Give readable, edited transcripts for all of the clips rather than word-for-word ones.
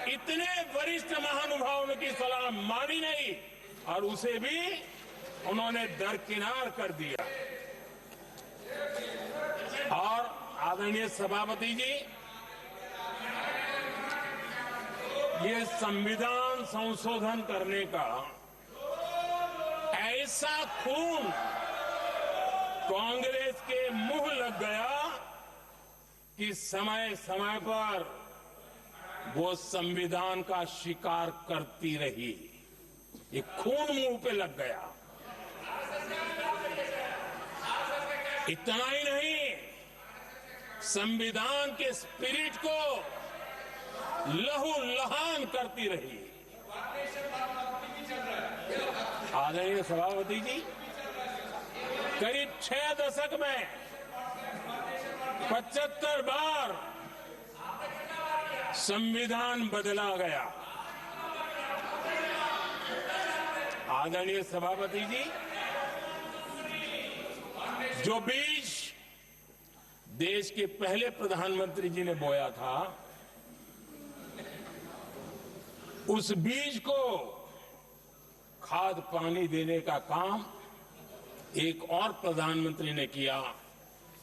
इतने वरिष्ठ महानुभावों की सलाह मानी नहीं और उसे भी उन्होंने दरकिनार कर दिया। और आदरणीय सभापति जी, ये संविधान संशोधन करने का ऐसा खून कांग्रेस के मुंह लग गया कि समय समय पर वो संविधान का शिकार करती रही। ये खून मुंह पे लग गया। इतना ही नहीं, संविधान के स्पिरिट को लहू लहान करती रही। आदरणीय सभापति जी, करीब 6 दशक में 75 बार संविधान बदला गया। आदरणीय सभापति जी, जो बीज देश के पहले प्रधानमंत्री जी ने बोया था, उस बीज को खाद पानी देने का काम एक और प्रधानमंत्री ने किया।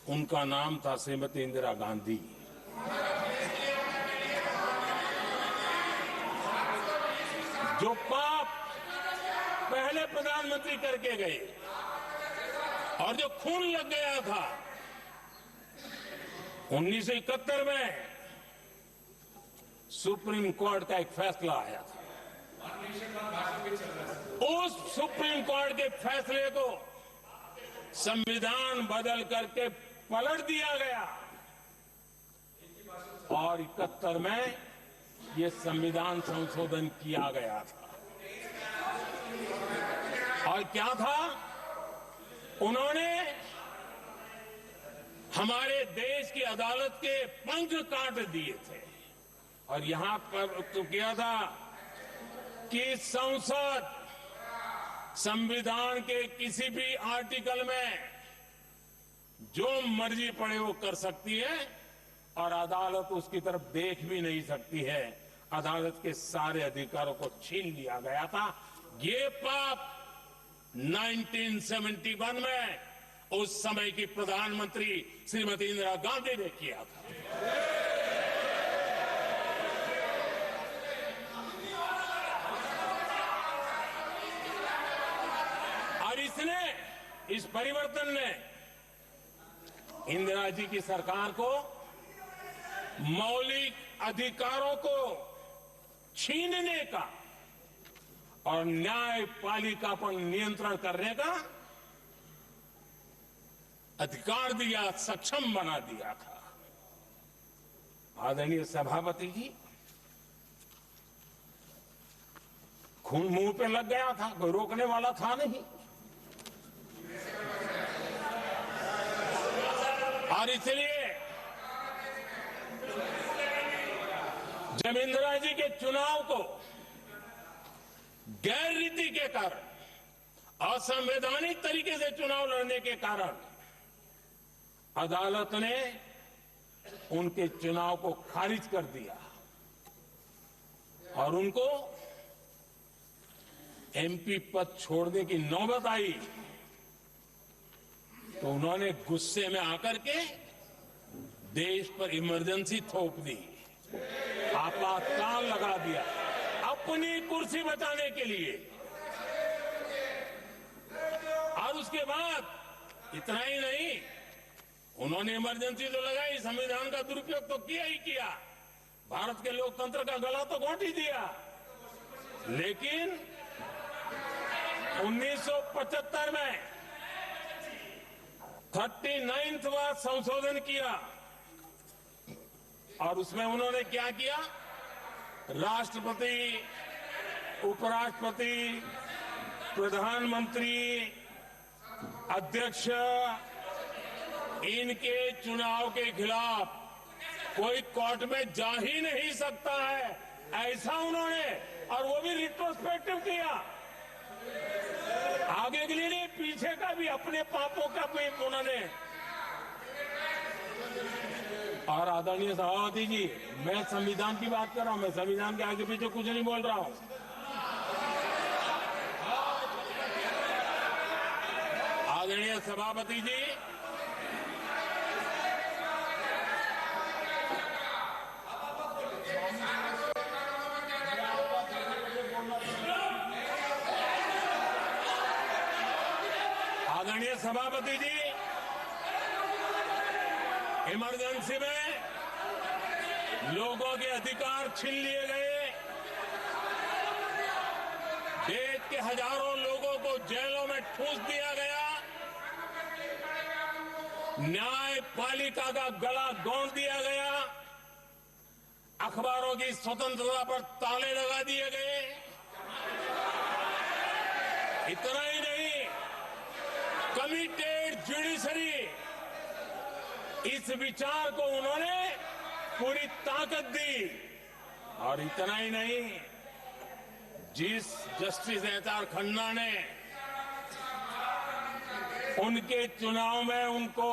उनका नाम था श्रीमती इंदिरा गांधी। जो पाप पहले प्रधानमंत्री करके गए और जो खून लग गया था 1971 में, सुप्रीम कोर्ट का एक फैसला आया था। उस सुप्रीम कोर्ट के फैसले को संविधान बदल करके पलट दिया गया और 71 में ये संविधान संशोधन किया गया था। और क्या था, उन्होंने हमारे देश की अदालत के पंख काट दिए थे और यहां पर तो किया था कि संसद संविधान के किसी भी आर्टिकल में जो मर्जी पड़े वो कर सकती है और अदालत उसकी तरफ देख भी नहीं सकती है। अदालत के सारे अधिकारों को छीन लिया गया था। ये पाप 1971 में उस समय की प्रधानमंत्री श्रीमती इंदिरा गांधी ने किया था। और इस परिवर्तन ने इंदिरा जी की सरकार को मौलिक अधिकारों को छीनने का और न्यायपालिका पर नियंत्रण करने का अधिकार दिया, सक्षम बना दिया था। आदरणीय सभापति जी, खून मुंह पे लग गया था, कोई रोकने वाला था नहीं। और इसलिए जब इंदिरा जी के चुनाव को गैर रीति के कारण, असंवैधानिक तरीके से चुनाव लड़ने के कारण अदालत ने उनके चुनाव को खारिज कर दिया और उनको एमपी पद छोड़ने की नौबत आई, तो उन्होंने गुस्से में आकर के देश पर इमरजेंसी थोप दी, आपातकाल लगा दिया अपनी कुर्सी बचाने के लिए। और उसके बाद इतना ही नहीं, उन्होंने इमरजेंसी तो लगाई, संविधान का दुरुपयोग तो किया ही किया, भारत के लोकतंत्र का गला तो घोंट ही दिया। लेकिन 1975 में 39वां संशोधन किया और उसमें उन्होंने क्या किया, राष्ट्रपति, उपराष्ट्रपति, प्रधानमंत्री, अध्यक्ष, इनके चुनाव के खिलाफ कोई कोर्ट में जा ही नहीं सकता है, ऐसा उन्होंने, और वो भी रिट्रोस्पेक्टिव किया। आगे के लिए नहीं, पीछे का भी, अपने पापों का भी उन्होंने और आदरणीय सभापति जी, मैं संविधान की बात कर रहा हूं, मैं संविधान के आगे पीछे कुछ नहीं बोल रहा हूं। आदरणीय सभापति जी, आदरणीय सभापति जी, इमरजेंसी में लोगों के अधिकार छीन लिए गए, देश के हजारों लोगों को जेलों में ठूंस दिया गया, न्यायपालिका का गला दौड़ दिया गया, अखबारों की स्वतंत्रता पर ताले लगा दिए गए। इतना ही नहीं, कमिटेड जुडिशरी, इस विचार को उन्होंने पूरी ताकत दी। और इतना ही नहीं, जिस जस्टिस एच.आर. खन्ना ने उनके चुनाव में उनको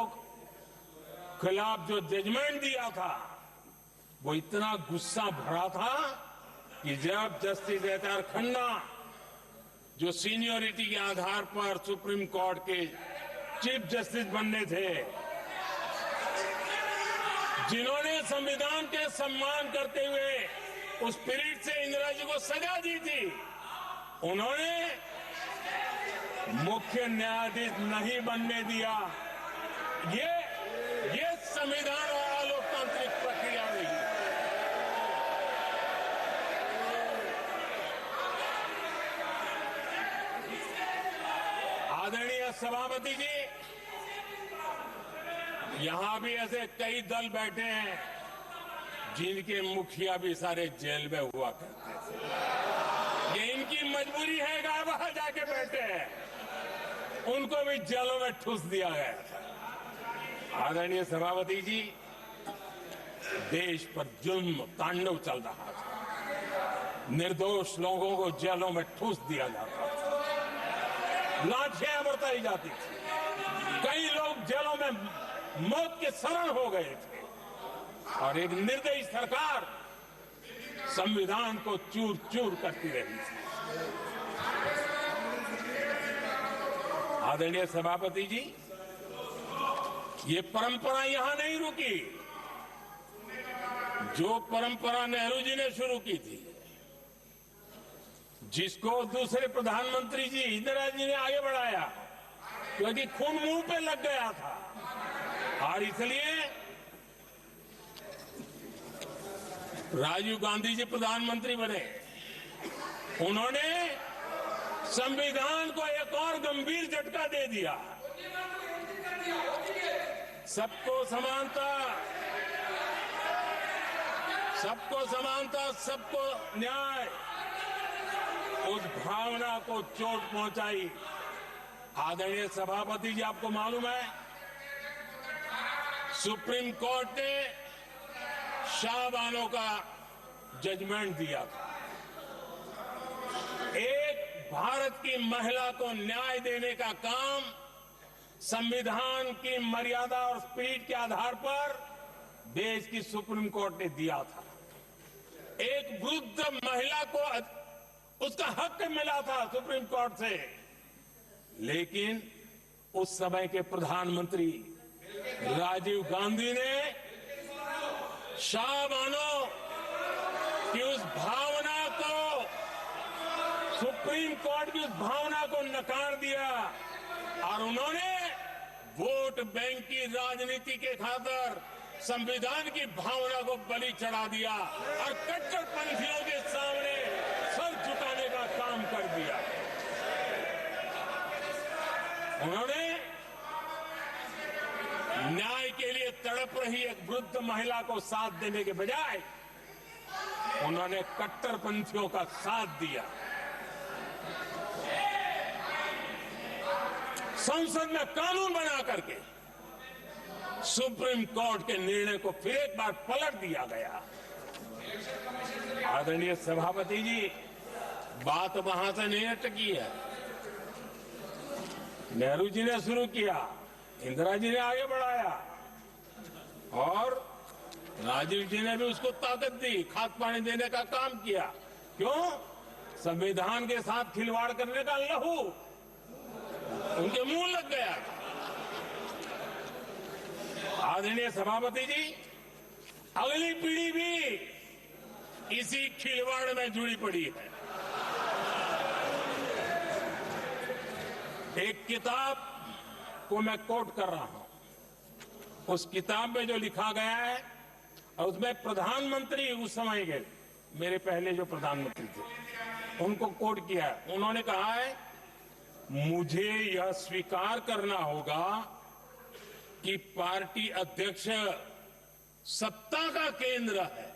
खिलाफ जो जजमेंट दिया था, वो इतना गुस्सा भरा था कि जब जस्टिस एच.आर. खन्ना जो सीनियरिटी के आधार पर सुप्रीम कोर्ट के चीफ जस्टिस बनने थे, जिन्होंने संविधान के सम्मान करते हुए उस पीरियड से इंदिरा जी को सजा दी थी, उन्होंने मुख्य न्यायाधीश नहीं बनने दिया। ये संविधान और लोकतांत्रिक प्रक्रिया रही। आदरणीय सभापति जी, यहां भी ऐसे कई दल बैठे हैं जिनके मुखिया भी सारे जेल में हुआ करते थे। ये इनकी मजबूरी है कि वहां जाके बैठे हैं, उनको भी जेलों में ठूस दिया गया था। आदरणीय सभापति जी, देश पर जुल्म तांडव चल रहा था, निर्दोष लोगों को जेलों में ठूस दिया जाता था, लाठियां बरताई जाती थी, कई लोग जेलों में मौत के शरण हो गए थे, और एक निर्दयी सरकार संविधान को चूर चूर करती रही थी। आदरणीय सभापति जी, ये परंपरा यहां नहीं रुकी। जो परंपरा नेहरू जी ने शुरू की थी, जिसको दूसरे प्रधानमंत्री जी इंदिरा जी ने आगे बढ़ाया, क्योंकि खून मुंह पे लग गया था, और इसलिए राजीव गांधी जी प्रधानमंत्री बने। उन्होंने संविधान को एक और गंभीर झटका दे दिया। सबको समानता, सबको समानता, सबको न्याय, उस भावना को चोट पहुंचाई। आदरणीय सभापति जी, आपको मालूम है, सुप्रीम कोर्ट ने शाहबानो का जजमेंट दिया था। एक भारत की महिला को न्याय देने का काम संविधान की मर्यादा और स्पिरिट के आधार पर देश की सुप्रीम कोर्ट ने दिया था। एक वृद्ध महिला को उसका हक मिला था सुप्रीम कोर्ट से, लेकिन उस समय के प्रधानमंत्री राजीव गांधी ने शाहबानो की उस भावना को, सुप्रीम कोर्ट की उस भावना को नकार दिया, और उन्होंने वोट बैंक की राजनीति के खातिर संविधान की भावना को बलि चढ़ा दिया और कट्टरपंथियों के सामने सर झुकाने का काम कर दिया। उन्होंने न्याय के लिए तड़प रही एक वृद्ध महिला को साथ देने के बजाय उन्होंने कट्टरपंथियों का साथ दिया। संसद में कानून बना करके सुप्रीम कोर्ट के निर्णय को फिर एक बार पलट दिया गया। आदरणीय सभापति जी, बात वहां से नहीं अटकी है। नेहरू जी ने शुरू किया, इंदिरा जी ने आगे बढ़ाया, और राजीव जी ने भी उसको ताकत दी, खाद पानी देने का काम किया। क्यों? संविधान के साथ खिलवाड़ करने का लहू उनके मुंह लग गया। आदरणीय सभापति जी, अगली पीढ़ी भी इसी खिलवाड़ में जुड़ी पड़ी है। एक किताब को मैं कोट कर रहा हूं। उस किताब में जो लिखा गया है, और उसमें प्रधानमंत्री उस समय के मेरे पहले जो प्रधानमंत्री थे उनको कोट किया है। उन्होंने कहा है, मुझे यह स्वीकार करना होगा कि पार्टी अध्यक्ष सत्ता का केंद्र है।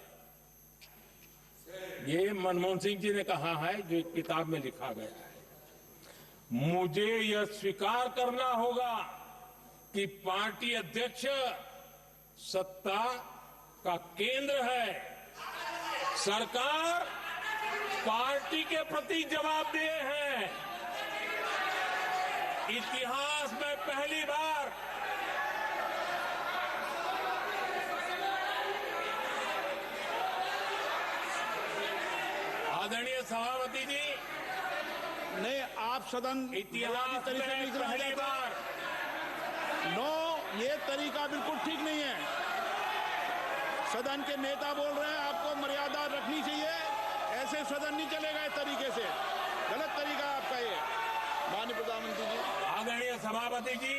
ये मनमोहन सिंह जी ने कहा है, जो एक किताब में लिखा गया है। मुझे यह स्वीकार करना होगा कि पार्टी अध्यक्ष सत्ता का केंद्र है। सरकार पार्टी के प्रति जवाबदेह है। इतिहास में पहली बार आदरणीय सभापति जी, नहीं, आप सदन इतिहास तरीके में निकला पहली बार नो, ये तरीका बिल्कुल ठीक नहीं है। सदन के नेता बोल रहे हैं, आपको मर्यादा रखनी चाहिए। ऐसे सदन नहीं चलेगा इस तरीके से, गलत तरीका आपका ये। माननीय प्रधानमंत्री जी। आदरणीय सभापति जी,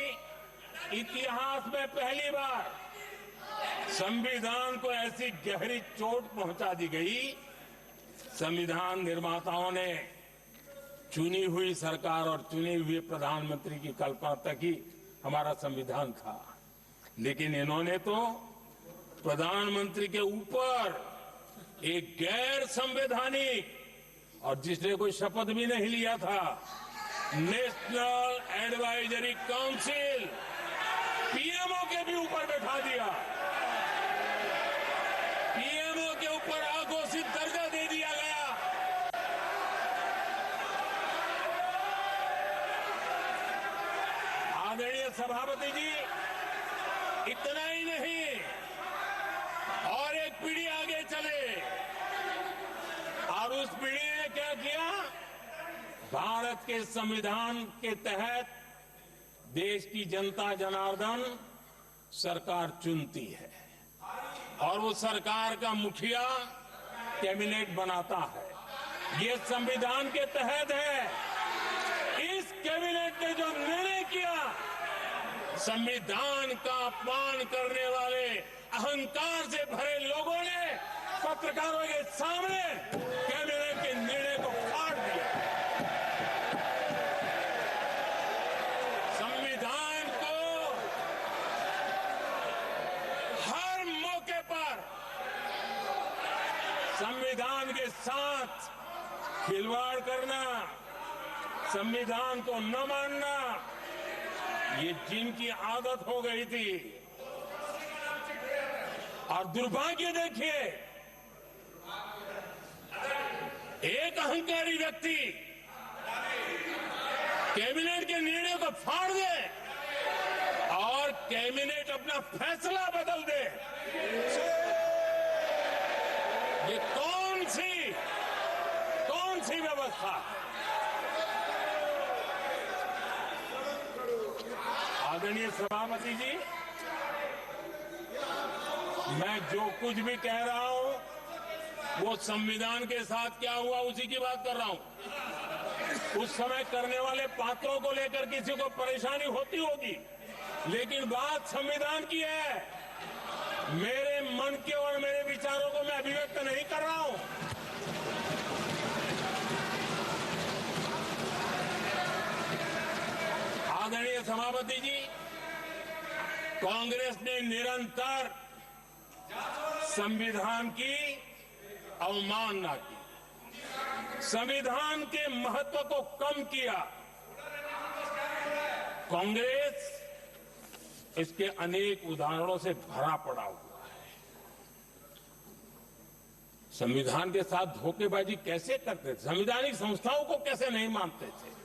इतिहास में पहली बार संविधान को ऐसी गहरी चोट पहुंचा दी गई। संविधान निर्माताओं ने चुनी हुई सरकार और चुने हुए प्रधानमंत्री की कल्पना तक ही हमारा संविधान था, लेकिन इन्होंने तो प्रधानमंत्री के ऊपर एक गैर संवैधानिक, और जिसने कोई शपथ भी नहीं लिया था, नेशनल एडवाइजरी काउंसिल पीएमओ के भी ऊपर बैठा दिया। पीएमओ के ऊपर अघोषित दर्जा दे दिया गया। आदरणीय सभापति जी, इतना ही नहीं, और एक पीढ़ी आगे चले, और उस पीढ़ी ने क्या किया? भारत के संविधान के तहत देश की जनता जनार्दन सरकार चुनती है, और वो सरकार का मुखिया कैबिनेट बनाता है। ये संविधान के तहत है। इस कैबिनेट ने जो निर्णय किया, संविधान का अपमान करने वाले अहंकार से भरे लोगों ने पत्रकारों के सामने कैबिनेट के निर्णय को फाड़ दिया। संविधान को हर मौके पर संविधान के साथ खिलवाड़ करना, संविधान को न मानना, ये जिनकी आदत हो गई थी। और दुर्भाग्य देखिए, एक अहंकारी व्यक्ति कैबिनेट के निर्णय को फाड़ दे और कैबिनेट अपना फैसला बदल दे। ये कौन सी व्यवस्था है? आदरणीय सभापति जी, मैं जो कुछ भी कह रहा हूं वो संविधान के साथ क्या हुआ उसी की बात कर रहा हूं। उस समय करने वाले पात्रों को लेकर किसी को परेशानी होती होगी, लेकिन बात संविधान की है। मेरे मन के और मेरे विचारों को मैं अभिव्यक्त नहीं कर रहा हूं। आदरणीय सभापति जी, कांग्रेस ने निरंतर संविधान की अवमानना की, संविधान के महत्व को कम किया। कांग्रेस इसके अनेक उदाहरणों से भरा पड़ा हुआ है। संविधान के साथ धोखेबाजी कैसे करते थे, संवैधानिक संस्थाओं को कैसे नहीं मानते थे,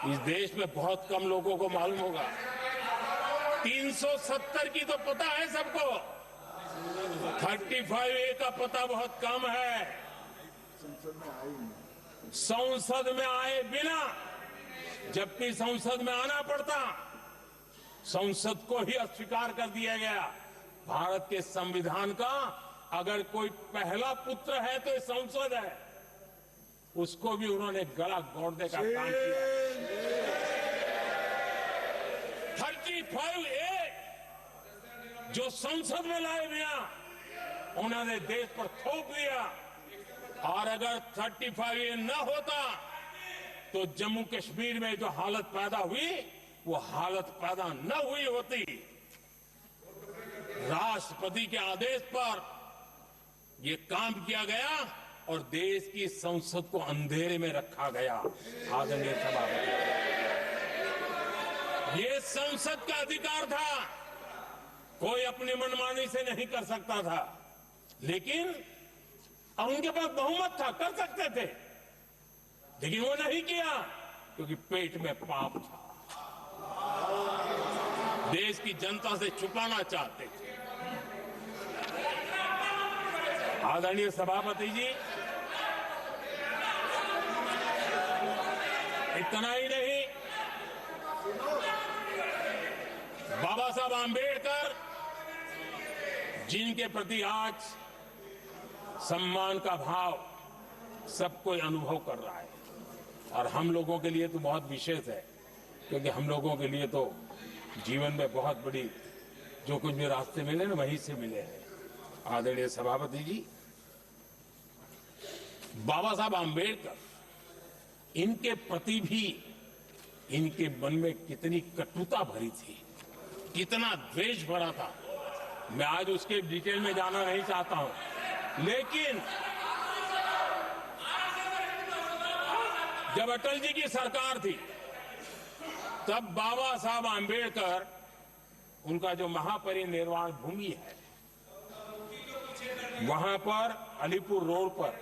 इस देश में बहुत कम लोगों को मालूम होगा। 370 की तो पता है सबको, 35A का पता बहुत कम है। संसद में आए बिना, जबकि संसद में आना पड़ता, संसद को ही अस्वीकार कर दिया गया। भारत के संविधान का अगर कोई पहला पुत्र है तो ये संसद है, उसको भी उन्होंने गला घोटने का काम किया। 35A जो संसद में लाए बिना उन्होंने देश पर थोप दिया, और अगर 35A न होता तो जम्मू कश्मीर में जो हालत पैदा हुई वो हालत पैदा न हुई होती। राष्ट्रपति के आदेश पर ये काम किया गया और देश की संसद को अंधेरे में रखा गया। आदरणीय सभापति, ये संसद का अधिकार था, कोई अपनी मनमानी से नहीं कर सकता था, लेकिन और उनके पास बहुमत था, कर सकते थे, लेकिन वो नहीं किया क्योंकि पेट में पाप था, देश की जनता से छुपाना चाहते थे। आदरणीय सभापति जी, इतना ही नहीं, बाबा साहब आंबेडकर जिनके प्रति आज सम्मान का भाव सब कोई अनुभव कर रहा है, और हम लोगों के लिए तो बहुत विशेष है, क्योंकि हम लोगों के लिए तो जीवन में बहुत बड़ी जो कुछ भी रास्ते मिले ना वहीं से मिले हैं। आदरणीय सभापति जी, बाबा साहब आंबेडकर, इनके प्रति भी इनके मन में कितनी कटुता भरी थी, कितना द्वेष भरा था, मैं आज उसके डिटेल में जाना नहीं चाहता हूं, लेकिन जब अटल जी की सरकार थी तब बाबा साहब आंबेडकर, उनका जो महापरिनिर्वाण भूमि है, वहां पर अलीपुर रोड पर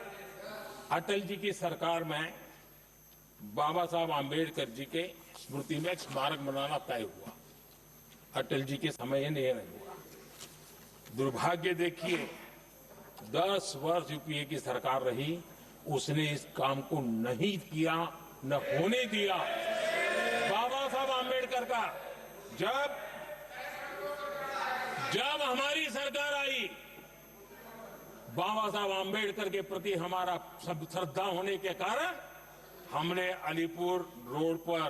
अटल जी की सरकार में बाबा साहब आंबेडकर जी के स्मृति में एक स्मारक बनाना तय हुआ। अटल जी के समय ये नहीं हुआ। दुर्भाग्य देखिए, 10 वर्ष यूपीए की सरकार रही, उसने इस काम को नहीं किया, न होने दिया। बाबा साहब आंबेडकर का जब हमारी सरकार आई, बाबा साहब आंबेडकर के प्रति हमारा सब श्रद्धा होने के कारण हमने अलीपुर रोड पर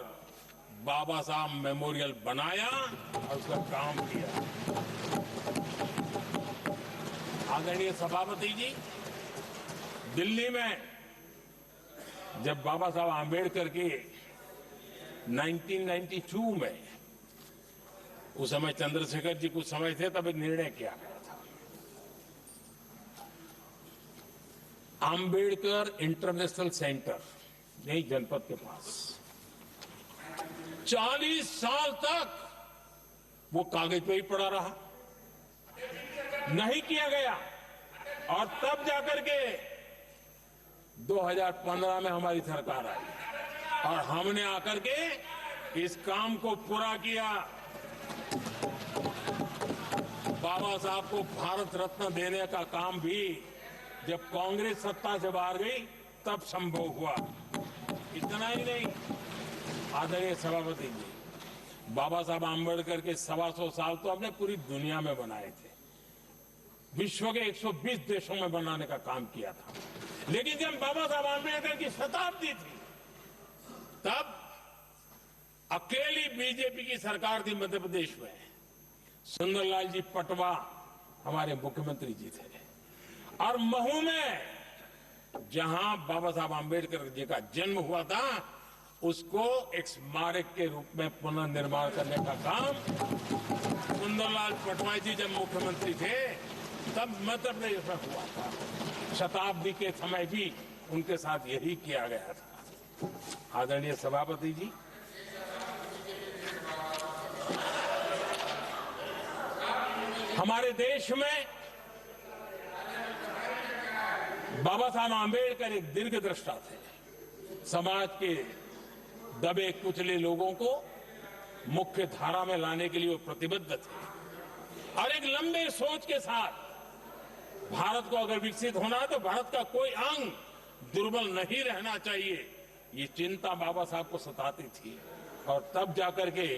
बाबा साहब मेमोरियल बनाया और उसका काम किया। आदरणीय सभापति जी, दिल्ली में जब बाबा साहब आंबेडकर के 1992 में, उस समय चंद्रशेखर जी कुछ समय थे, तब एक निर्णय किया गया था, आंबेडकर इंटरनेशनल सेंटर नई जनपद के पास। 40 साल तक वो कागज पे ही पड़ा रहा, नहीं किया गया, और तब जाकर के 2015 में हमारी सरकार आई और हमने आकर के इस काम को पूरा किया। बाबा साहब को भारत रत्न देने का काम भी जब कांग्रेस सत्ता से बाहर गई तब संभव हुआ। इतना ही नहीं, आदरणीय सभापति जी, बाबा साहब आंबेडकर के 125 साल तो हमने पूरी दुनिया में बनाए थे, विश्व के 120 देशों में बनाने का काम किया था, लेकिन जब बाबा साहब आंबेडकर की शताब्दी थी तब अकेली बीजेपी की सरकार थी मध्य प्रदेश में। सुंदरलाल जी पटवा हमारे मुख्यमंत्री जी थे, और महू में जहां बाबा साहब आंबेडकर जी का जन्म हुआ था उसको एक स्मारक के रूप में पुनर्निर्माण करने का काम सुंदरलाल पटवा जी जब मुख्यमंत्री थे तब मध्य प्रदेश में हुआ था। शताब्दी के समय भी उनके साथ यही किया गया था। आदरणीय सभापति जी, हमारे देश में बाबा साहब आंबेडकर एक दीर्घदृष्टा थे, समाज के दबे कुचले लोगों को मुख्य धारा में लाने के लिए वो प्रतिबद्ध थे, और एक लंबे सोच के साथ भारत को अगर विकसित होना है तो भारत का कोई अंग दुर्बल नहीं रहना चाहिए, ये चिंता बाबा साहब को सताती थी। और तब जाकर के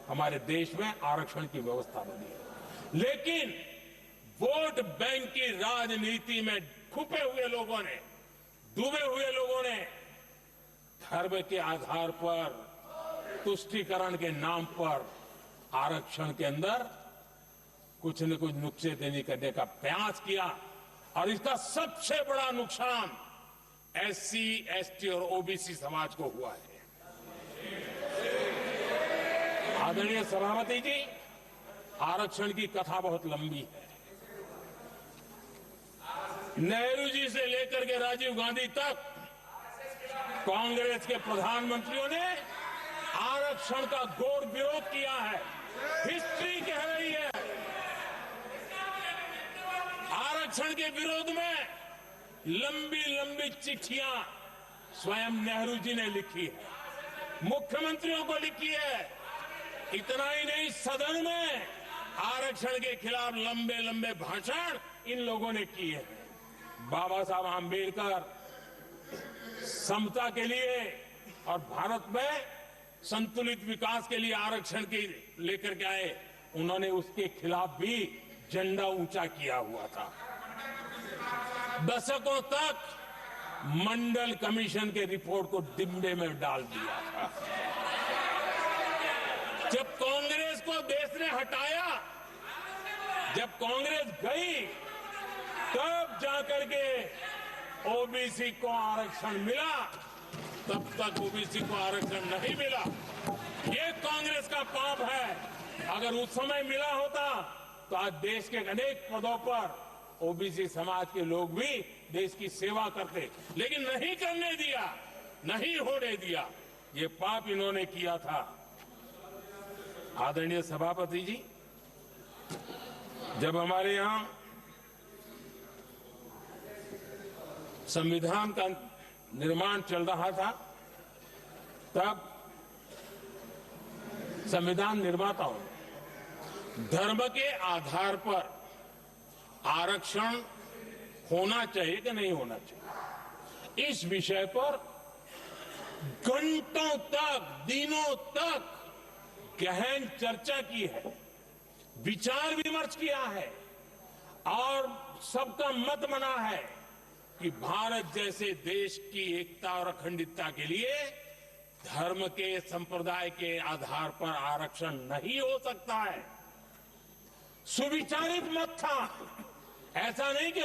हमारे देश में आरक्षण की व्यवस्था बनी। लेकिन वोट बैंक की राजनीति में छुपे हुए लोगों ने, डूबे हुए लोगों ने धर्म के आधार पर, तुष्टीकरण के नाम पर आरक्षण के अंदर कुछ न कुछ नुक्सेदेनी करने का प्रयास किया। और इसका सबसे बड़ा नुकसान एससी, एसटी और ओबीसी समाज को हुआ है। आदरणीय सभापति जी, आरक्षण की कथा बहुत लंबी है। नेहरू जी से लेकर के राजीव गांधी तक कांग्रेस के प्रधानमंत्रियों ने आरक्षण का घोर विरोध किया है। हिस्ट्री कह रही है आरक्षण के विरोध में लंबी लंबी चिट्ठियां स्वयं नेहरू जी ने लिखी है, मुख्यमंत्रियों को लिखी है। इतना ही नहीं, सदन में आरक्षण के खिलाफ लंबे लंबे भाषण इन लोगों ने किए हैं। बाबा साहब आंबेडकर समता के लिए और भारत में संतुलित विकास के लिए आरक्षण की लेकर के आए। उन्होंने उसके खिलाफ भी झंडा ऊंचा किया हुआ था। दशकों तक मंडल कमीशन के रिपोर्ट को डिब्बे में डाल दिया था। जब कांग्रेस को देश ने हटाया, जब कांग्रेस गई, तब जाकर के ओबीसी को आरक्षण मिला। तब तक ओबीसी को आरक्षण नहीं मिला। ये कांग्रेस का पाप है। अगर उस समय मिला होता तो आज देश के अनेक पदों पर ओबीसी समाज के लोग भी देश की सेवा करते, लेकिन नहीं करने दिया, नहीं होने दिया। ये पाप इन्होंने किया था। आदरणीय सभापति जी, जब हमारे यहां संविधान का निर्माण चल रहा था, तब संविधान निर्माताओं ने धर्म के आधार पर आरक्षण होना चाहिए कि नहीं होना चाहिए, इस विषय पर घंटों तक, दिनों तक गहन चर्चा की है, विचार विमर्श किया है और सबका मत बना है कि भारत जैसे देश की एकता और अखंडता के लिए धर्म के, संप्रदाय के आधार पर आरक्षण नहीं हो सकता है। सुविचारित मत था, ऐसा नहीं कि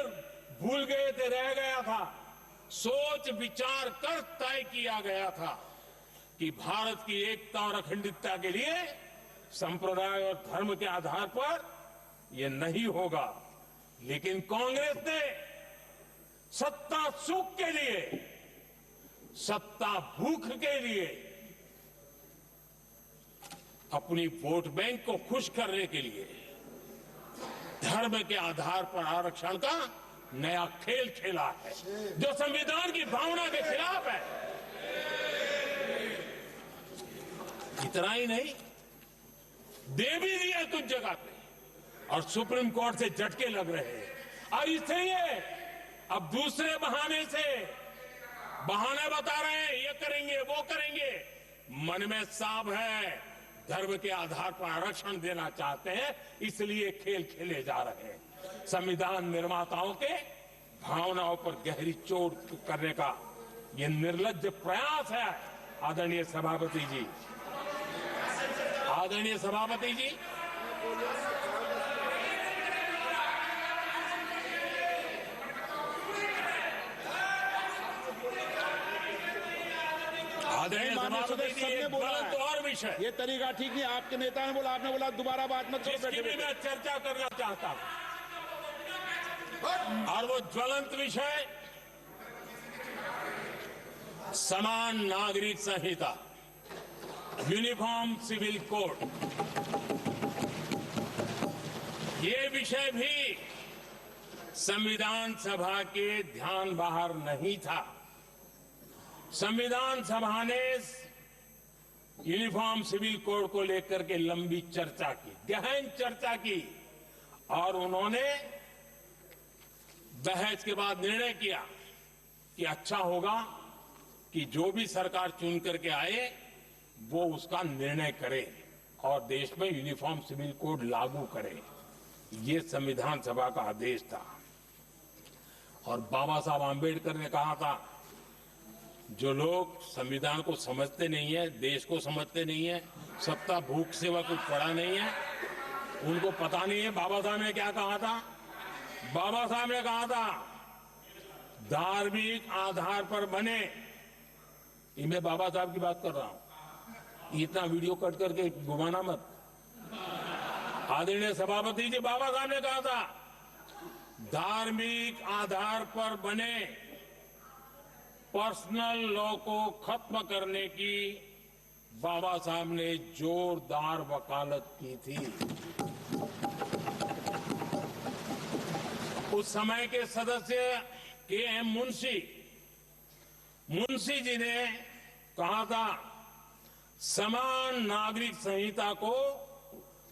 भूल गए थे, रह गया था। सोच विचार कर तय किया गया था कि भारत की एकता और अखंडता के लिए संप्रदाय और धर्म के आधार पर यह नहीं होगा। लेकिन कांग्रेस ने सत्ता सुख के लिए, सत्ता भूख के लिए, अपनी वोट बैंक को खुश करने के लिए धर्म के आधार पर आरक्षण का नया खेल खेला है, जो संविधान की भावना के खिलाफ है। इतना ही नहीं, दे भी दिया कुछ जगह पे और सुप्रीम कोर्ट से झटके लग रहे हैं। और इसलिए अब दूसरे बहाने से बहाने बता रहे हैं, ये करेंगे, वो करेंगे। मन में साफ है, धर्म के आधार पर आरक्षण देना चाहते हैं, इसलिए खेल खेले जा रहे हैं। संविधान निर्माताओं के भावनाओं पर गहरी चोट करने का ये निर्लज्ज प्रयास है। आदरणीय सभापति जी, आदरणीय सभापति जी, आदरणीय सभापति जी, एक गलत और विषय, ये तरीका ठीक नहीं। आपके नेता ने बोला, आपने बोला दोबारा बात मत करो। जिसकी भी मैं चर्चा करना चाहता हूं, और वो ज्वलंत विषय समान नागरिक संहिता, यूनिफॉर्म सिविल कोड। ये विषय भी संविधान सभा के ध्यान बाहर नहीं था। संविधान सभा ने यूनिफॉर्म सिविल कोड को लेकर के लंबी चर्चा की, गहन चर्चा की, और उन्होंने बहस के बाद निर्णय किया कि अच्छा होगा कि जो भी सरकार चुन करके आए वो उसका निर्णय करे और देश में यूनिफॉर्म सिविल कोड लागू करे। ये संविधान सभा का आदेश था। और बाबा साहब आंबेडकर ने कहा था, जो लोग संविधान को समझते नहीं है, देश को समझते नहीं है, सत्ता भूख सेवा कुछ पड़ा नहीं है, उनको पता नहीं है बाबा साहब ने क्या कहा था। बाबा साहब ने कहा था, धार्मिक आधार पर बने। ये मैं बाबा साहब की बात कर रहा हूं, इतना वीडियो कट करके घुमाना मत। आदरणीय सभापति जी, बाबा साहब ने कहा था, धार्मिक आधार पर बने पर्सनल लॉ को खत्म करने की बाबा साहब ने जोरदार वकालत की थी। उस समय के सदस्य के.एम. मुंशी जी ने कहा था, समान नागरिक संहिता को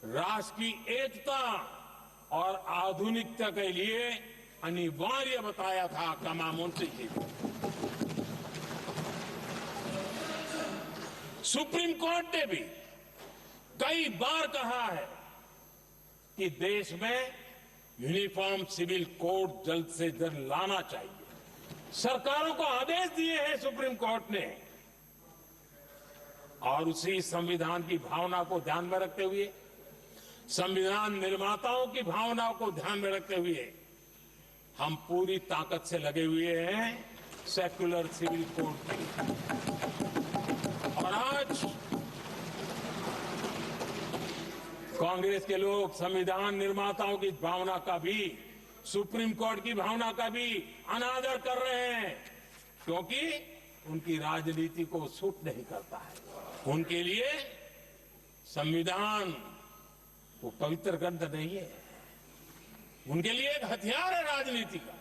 राष्ट्र की एकता और आधुनिकता के लिए अनिवार्य बताया था। कमा मुंशी जी। सुप्रीम कोर्ट ने भी कई बार कहा है कि देश में यूनिफॉर्म सिविल कोड जल्द से जल्द लाना चाहिए। सरकारों को आदेश दिए हैं सुप्रीम कोर्ट ने। और उसी संविधान की भावना को ध्यान में रखते हुए, संविधान निर्माताओं की भावनाओं को ध्यान में रखते हुए हम पूरी ताकत से लगे हुए हैं सेक्युलर सिविल कोड की। और आज कांग्रेस के लोग संविधान निर्माताओं की भावना का भी, सुप्रीम कोर्ट की भावना का भी अनादर कर रहे हैं, क्योंकि उनकी राजनीति को सूट नहीं करता है। उनके लिए संविधान वो पवित्र ग्रंथ नहीं है, उनके लिए एक हथियार है राजनीति का।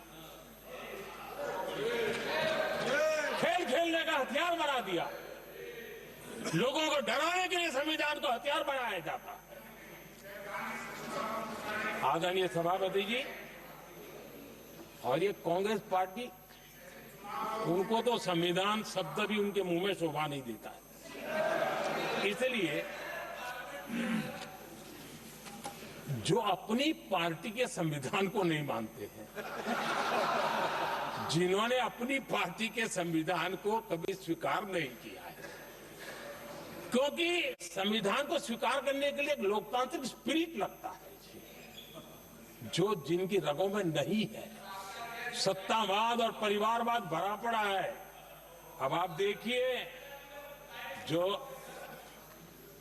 खेल खेलने का हथियार बना दिया। लोगों को डराने के लिए संविधान को हथियार बनाया जाता है। आदरणीय सभापति जी, और ये कांग्रेस पार्टी, उनको तो संविधान शब्द भी उनके मुंह में शोभा नहीं देता है। इसलिए जो अपनी पार्टी के संविधान को नहीं मानते हैं, जिन्होंने अपनी पार्टी के संविधान को कभी स्वीकार नहीं किया है, क्योंकि संविधान को स्वीकार करने के लिए लोकतांत्रिक स्पिरिट लगता है, जो जिनकी रगों में नहीं है। सत्तावाद और परिवारवाद भरा पड़ा है। अब आप देखिए जो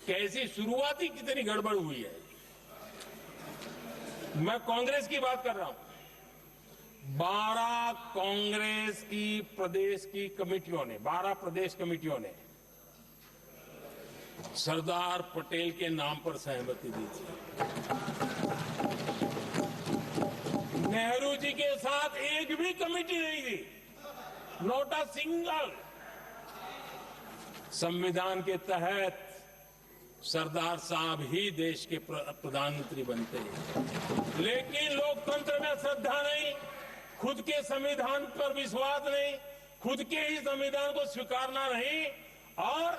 कैसी शुरुआती कितनी गड़बड़ हुई है। मैं कांग्रेस की बात कर रहा हूं। 12 कांग्रेस की प्रदेश की कमेटियों ने, 12 प्रदेश कमेटियों ने सरदार पटेल के नाम पर सहमति दी थी। नेहरू जी के साथ एक भी कमेटी नहीं थी, नॉट अ सिंगल। संविधान के तहत सरदार साहब ही देश के प्रधानमंत्री बनते हैं, लेकिन लोकतंत्र में श्रद्धा नहीं, खुद के संविधान पर विश्वास नहीं, खुद के ही संविधान को स्वीकारना नहीं, और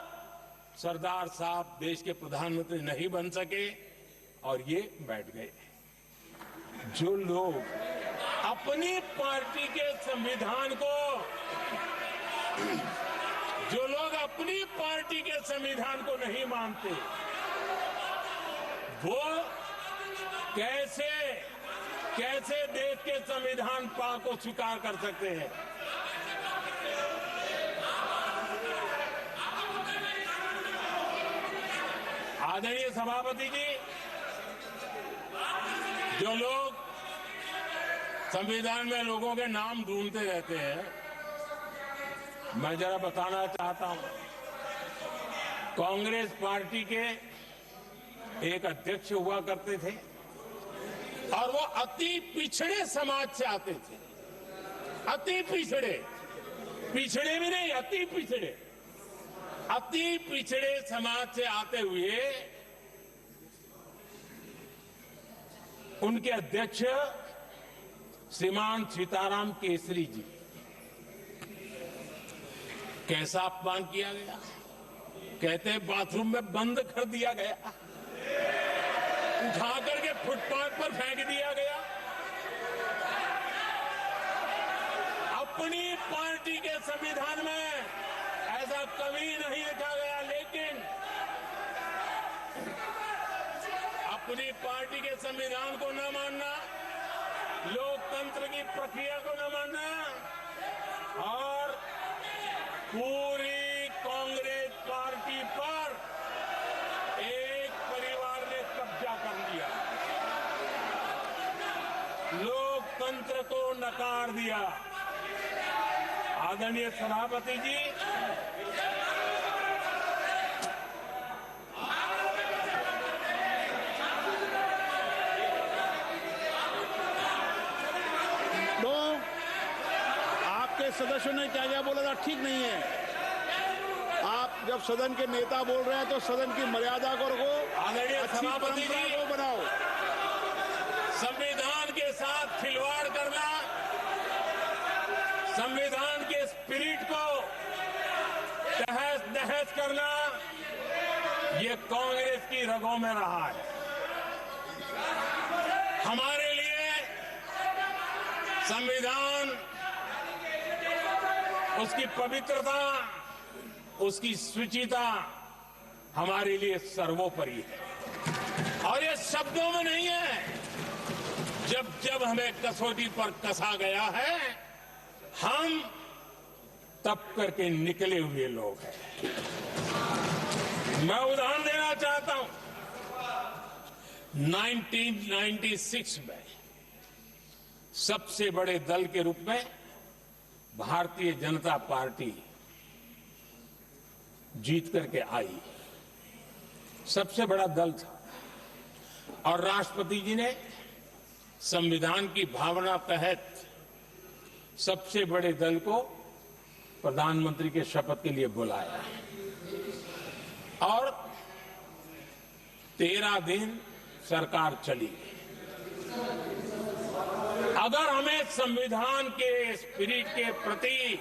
सरदार साहब देश के प्रधानमंत्री नहीं बन सके और ये बैठ गए। जो लोग अपनी पार्टी के संविधान को, जो लोग अपनी पार्टी के संविधान को नहीं मानते, वो कैसे देश के संविधान को स्वीकार कर सकते हैं? आदरणीय सभापति जी, जो लोग संविधान में लोगों के नाम ढूंढते रहते हैं, मैं जरा बताना चाहता हूं। कांग्रेस पार्टी के एक अध्यक्ष हुआ करते थे और वो अति पिछड़े समाज से आते थे। अति पिछड़े, पिछड़े भी नहीं, अति पिछड़े, अति पिछड़े समाज से आते हुए उनके अध्यक्ष श्रीमान सीताराम केसरी जी, कैसा अपमान किया गया। कहते बाथरूम में बंद कर दिया गया, उठा करके फुटपाथ पर फेंक दिया गया। अपनी पार्टी के संविधान में ऐसा कभी नहीं लिखा गया, लेकिन अपनी पार्टी के संविधान को न मानना, लोकतंत्र की प्रक्रिया को न मानना और पूरी कांग्रेस पार्टी पर एक परिवार ने कब्जा कर लिया, लोकतंत्र को नकार दिया। आदरणीय सभापति जी, तो आपके सदस्यों ने क्या क्या बोला था ठीक नहीं है। आप जब सदन के नेता बोल रहे हैं तो सदन की मर्यादा को रखो, आदरणीय अच्छी सभापति परंपरा जी, को बनाओ। संविधान के साथ खिलवाड़ करना, संविधान के स्पिरिट को तहस नहस करना, ये कांग्रेस की रगों में रहा है। हमारे लिए संविधान, उसकी पवित्रता, उसकी शुचिता हमारे लिए सर्वोपरि है। और ये शब्दों में नहीं है, जब जब हमें कसौटी पर कसा गया है, हम तप करके निकले हुए लोग हैं। मैं उदाहरण देना चाहता हूं। 1996 में सबसे बड़े दल के रूप में भारतीय जनता पार्टी जीत करके आई, सबसे बड़ा दल था। और राष्ट्रपति जी ने संविधान की भावना तहत सबसे बड़े दल को प्रधानमंत्री के शपथ के लिए बुलाया और 13 दिन सरकार चली। अगर हमें संविधान के स्पिरिट के प्रति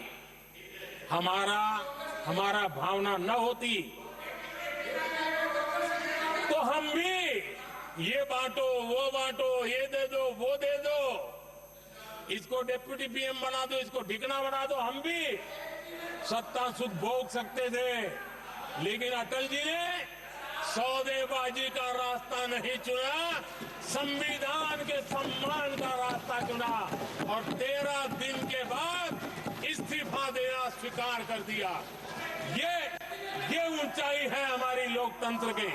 हमारा भावना न होती तो हम भी ये बांटो, वो बांटो, ये दे दो, वो दे दो, इसको डिप्टी पीएम बना दो, इसको ठिकाना बना दो, हम भी सत्ता सुख भोग सकते थे। लेकिन अटल जी ने सौदेबाजी का रास्ता नहीं चुना, संविधान के सम्मान का रास्ता चुना और 13 दिन के बाद इस्तीफा देना स्वीकार कर दिया। ये ऊंचाई है हमारी लोकतंत्र की।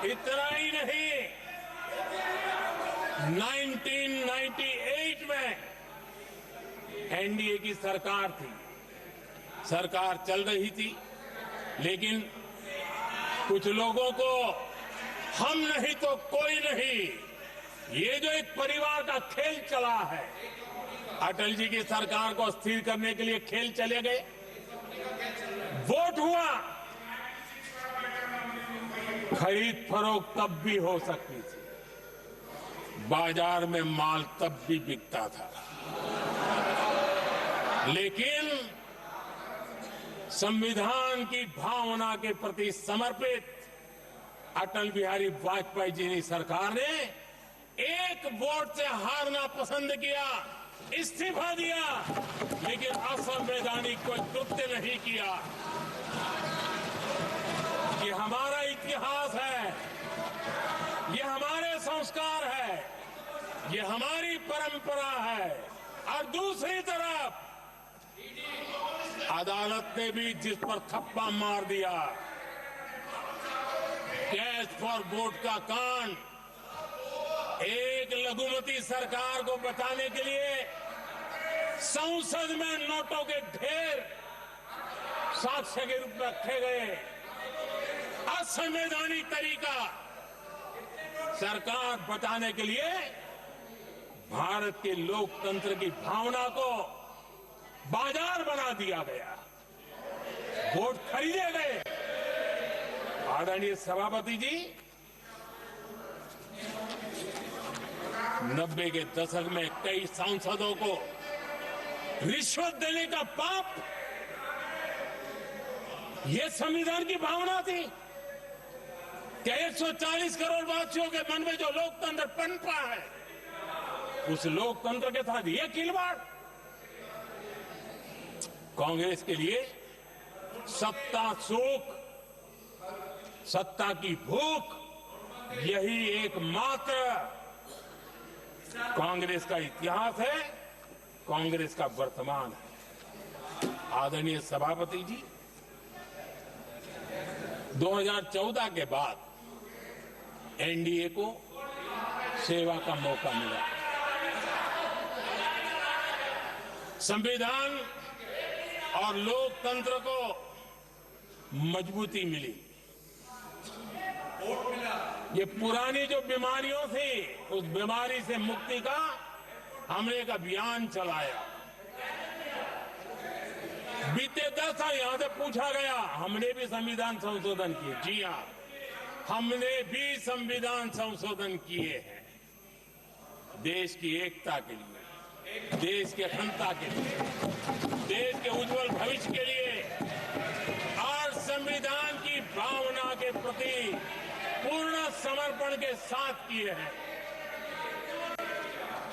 इतना ही नहीं, 1998 में एनडीए की सरकार थी, सरकार चल रही थी, लेकिन कुछ लोगों को हम नहीं तो कोई नहीं, ये जो एक परिवार का खेल चला है, अटल जी की सरकार को अस्थिर करने के लिए खेल चले गए। वोट हुआ, खरीद फरोख्त तब भी हो सकती थी, बाजार में माल तब भी बिकता था, लेकिन संविधान की भावना के प्रति समर्पित अटल बिहारी वाजपेयी जी की सरकार ने एक वोट से हारना पसंद किया, इस्तीफा दिया, लेकिन असंवैधानिक कोई कृत्य नहीं किया। ये हमारा इतिहास है, ये हमारे संस्कार है, ये हमारी परंपरा है। और दूसरी तरफ अदालत ने भी जिस पर थप्पा मार दिया, कैश फॉर वोट का कांड, एक लघुमती सरकार को बचाने के लिए संसद में नोटों के ढेर साक्ष्य के रूप में रखे गए, असंवैधानिक तरीका। सरकार बचाने के लिए भारत के लोकतंत्र की भावना को बाजार बना दिया गया, वोट खरीदे गए। आदरणीय सभापति जी, 90 के दशक में कई सांसदों को रिश्वत देने का पाप, ये संविधान की भावना थी कि 140 करोड़ वासियों के मन में जो लोकतंत्र पनपा है, उस लोकतंत्र के साथ ये खिलवाड़। कांग्रेस के लिए सत्ता सुख, सत्ता की भूख, यही एकमात्र कांग्रेस का इतिहास है, कांग्रेस का वर्तमान है। आदरणीय सभापति जी, 2014 के बाद एनडीए को सेवा का मौका मिला। संविधान और लोकतंत्र को मजबूती मिली। ये पुरानी जो बीमारियों थी, उस बीमारी से मुक्ति का हमने एक अभियान चलाया। बीते 10 साल यहां से पूछा गया, हमने भी संविधान संशोधन किए। जी हां, हमने भी संविधान संशोधन किए हैं, देश की एकता के लिए, देश की अखंडता के लिए, देश के उज्जवल भविष्य के लिए और संविधान की भावना के प्रति पूर्ण समर्पण के साथ किए हैं।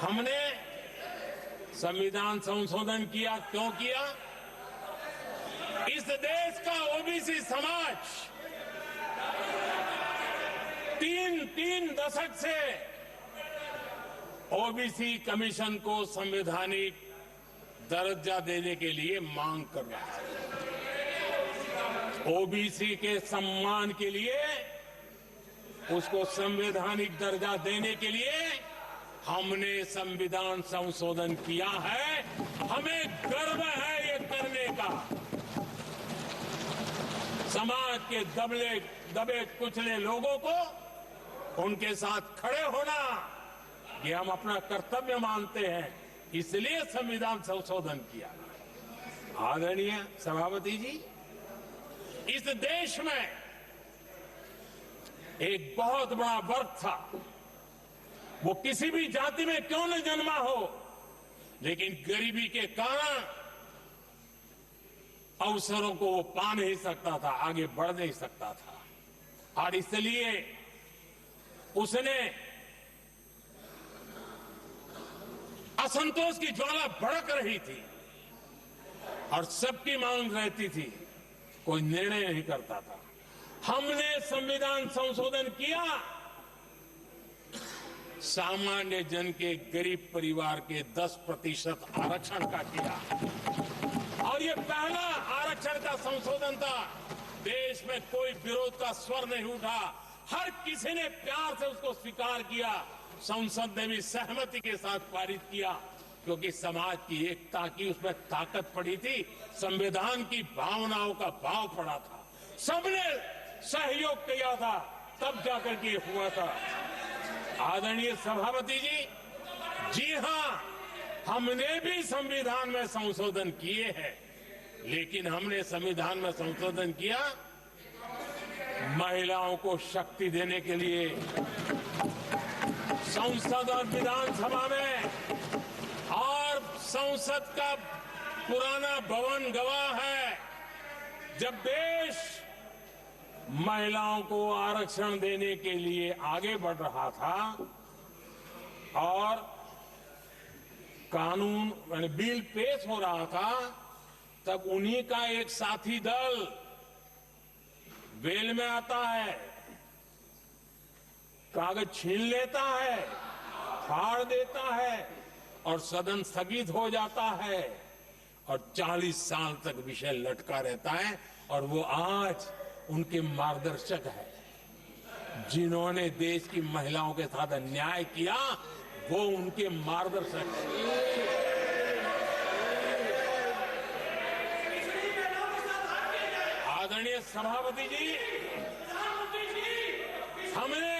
हमने संविधान संशोधन किया, क्यों किया? इस देश का ओबीसी समाज तीन दशक से ओबीसी कमीशन को संवैधानिक दर्जा देने के लिए मांग कर रहा है। ओबीसी के सम्मान के लिए, उसको संवैधानिक दर्जा देने के लिए हमने संविधान संशोधन किया है। हमें गर्व है ये करने का। समाज के दबे कुचले लोगों को उनके साथ खड़े होना, ये हम अपना कर्तव्य मानते हैं, इसलिए संविधान संशोधन किया। आदरणीय सभापति जी, इस देश में एक बहुत बड़ा वर्ग था, वो किसी भी जाति में क्यों न जन्मा हो, लेकिन गरीबी के कारण अवसरों को वो पा नहीं सकता था, आगे बढ़ नहीं सकता था। और इसलिए उसने असंतोष की ज्वाला भड़क रही थी और सबकी मांग रहती थी, कोई निर्णय नहीं करता था। हमने संविधान संशोधन किया, सामान्य जन के गरीब परिवार के 10% आरक्षण का किया, और ये पहला आरक्षण का संशोधन था। देश में कोई विरोध का स्वर नहीं उठा, हर किसी ने प्यार से उसको स्वीकार किया। संसद ने भी सहमति के साथ पारित किया, क्योंकि समाज की एकता की उसमें ताकत पड़ी थी, संविधान की भावनाओं का भाव पड़ा था, सबने सहयोग किया था, तब जाकर के हुआ था। आदरणीय सभापति जी, जी हां, हमने भी संविधान में संशोधन किए हैं, लेकिन हमने संविधान में संशोधन किया महिलाओं को शक्ति देने के लिए। संसद और विधानसभा में, और संसद का पुराना भवन गवाह है, जब देश महिलाओं को आरक्षण देने के लिए आगे बढ़ रहा था और कानून यानी बिल पेश हो रहा था, तब उन्हीं का एक साथी दल वेल में आता है, कागज छीन लेता है, फाड़ देता है और सदन स्थगित हो जाता है और 40 साल तक विषय लटका रहता है। और वो आज उनके मार्गदर्शक है, जिन्होंने देश की महिलाओं के साथ अन्याय किया, वो उनके मार्गदर्शक है। आदरणीय सभापति जी, हमने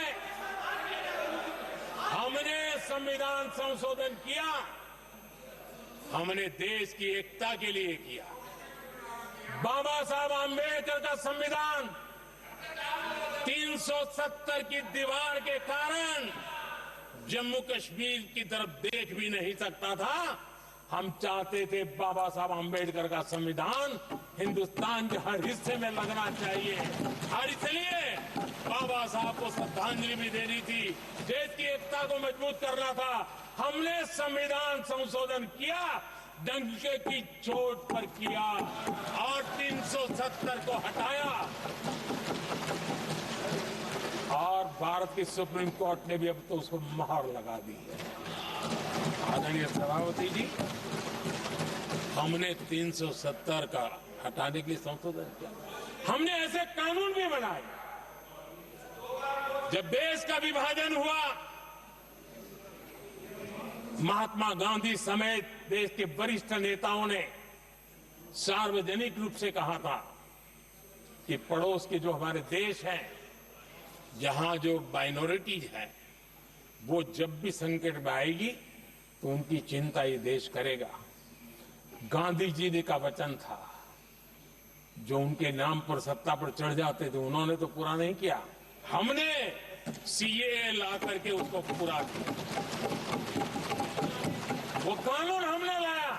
संविधान संशोधन किया, हमने देश की एकता के लिए किया। बाबा साहब आंबेडकर का संविधान 370 की दीवार के कारण जम्मू कश्मीर की तरफ देख भी नहीं सकता था। हम चाहते थे बाबा साहब आम्बेडकर का संविधान हिंदुस्तान के हर हिस्से में लगना चाहिए और इसलिए बाबा साहब को श्रद्धांजलि भी देनी थी, देश की एकता को मजबूत करना था। हमने संविधान संशोधन किया, डंके की चोट पर किया और 370 को हटाया और भारत की सुप्रीम कोर्ट ने भी अब तो उसको मोहर लगा दी है। आदरणीय सभापति जी, हमने 370 का हटाने के लिए संशोधन किया। हमने ऐसे कानून भी बनाए। जब देश का विभाजन हुआ, महात्मा गांधी समेत देश के वरिष्ठ नेताओं ने सार्वजनिक रूप से कहा था कि पड़ोस के जो हमारे देश हैं, जहां जो माइनॉरिटीज है, वो जब भी संकट में आएगी तो उनकी चिंता ये देश करेगा। गांधी जी ने का वचन था, जो उनके नाम पर सत्ता पर चढ़ जाते थे उन्होंने तो पूरा नहीं किया। हमने सीएए ला करके उसको पूरा किया। वो कानून हमने लाया,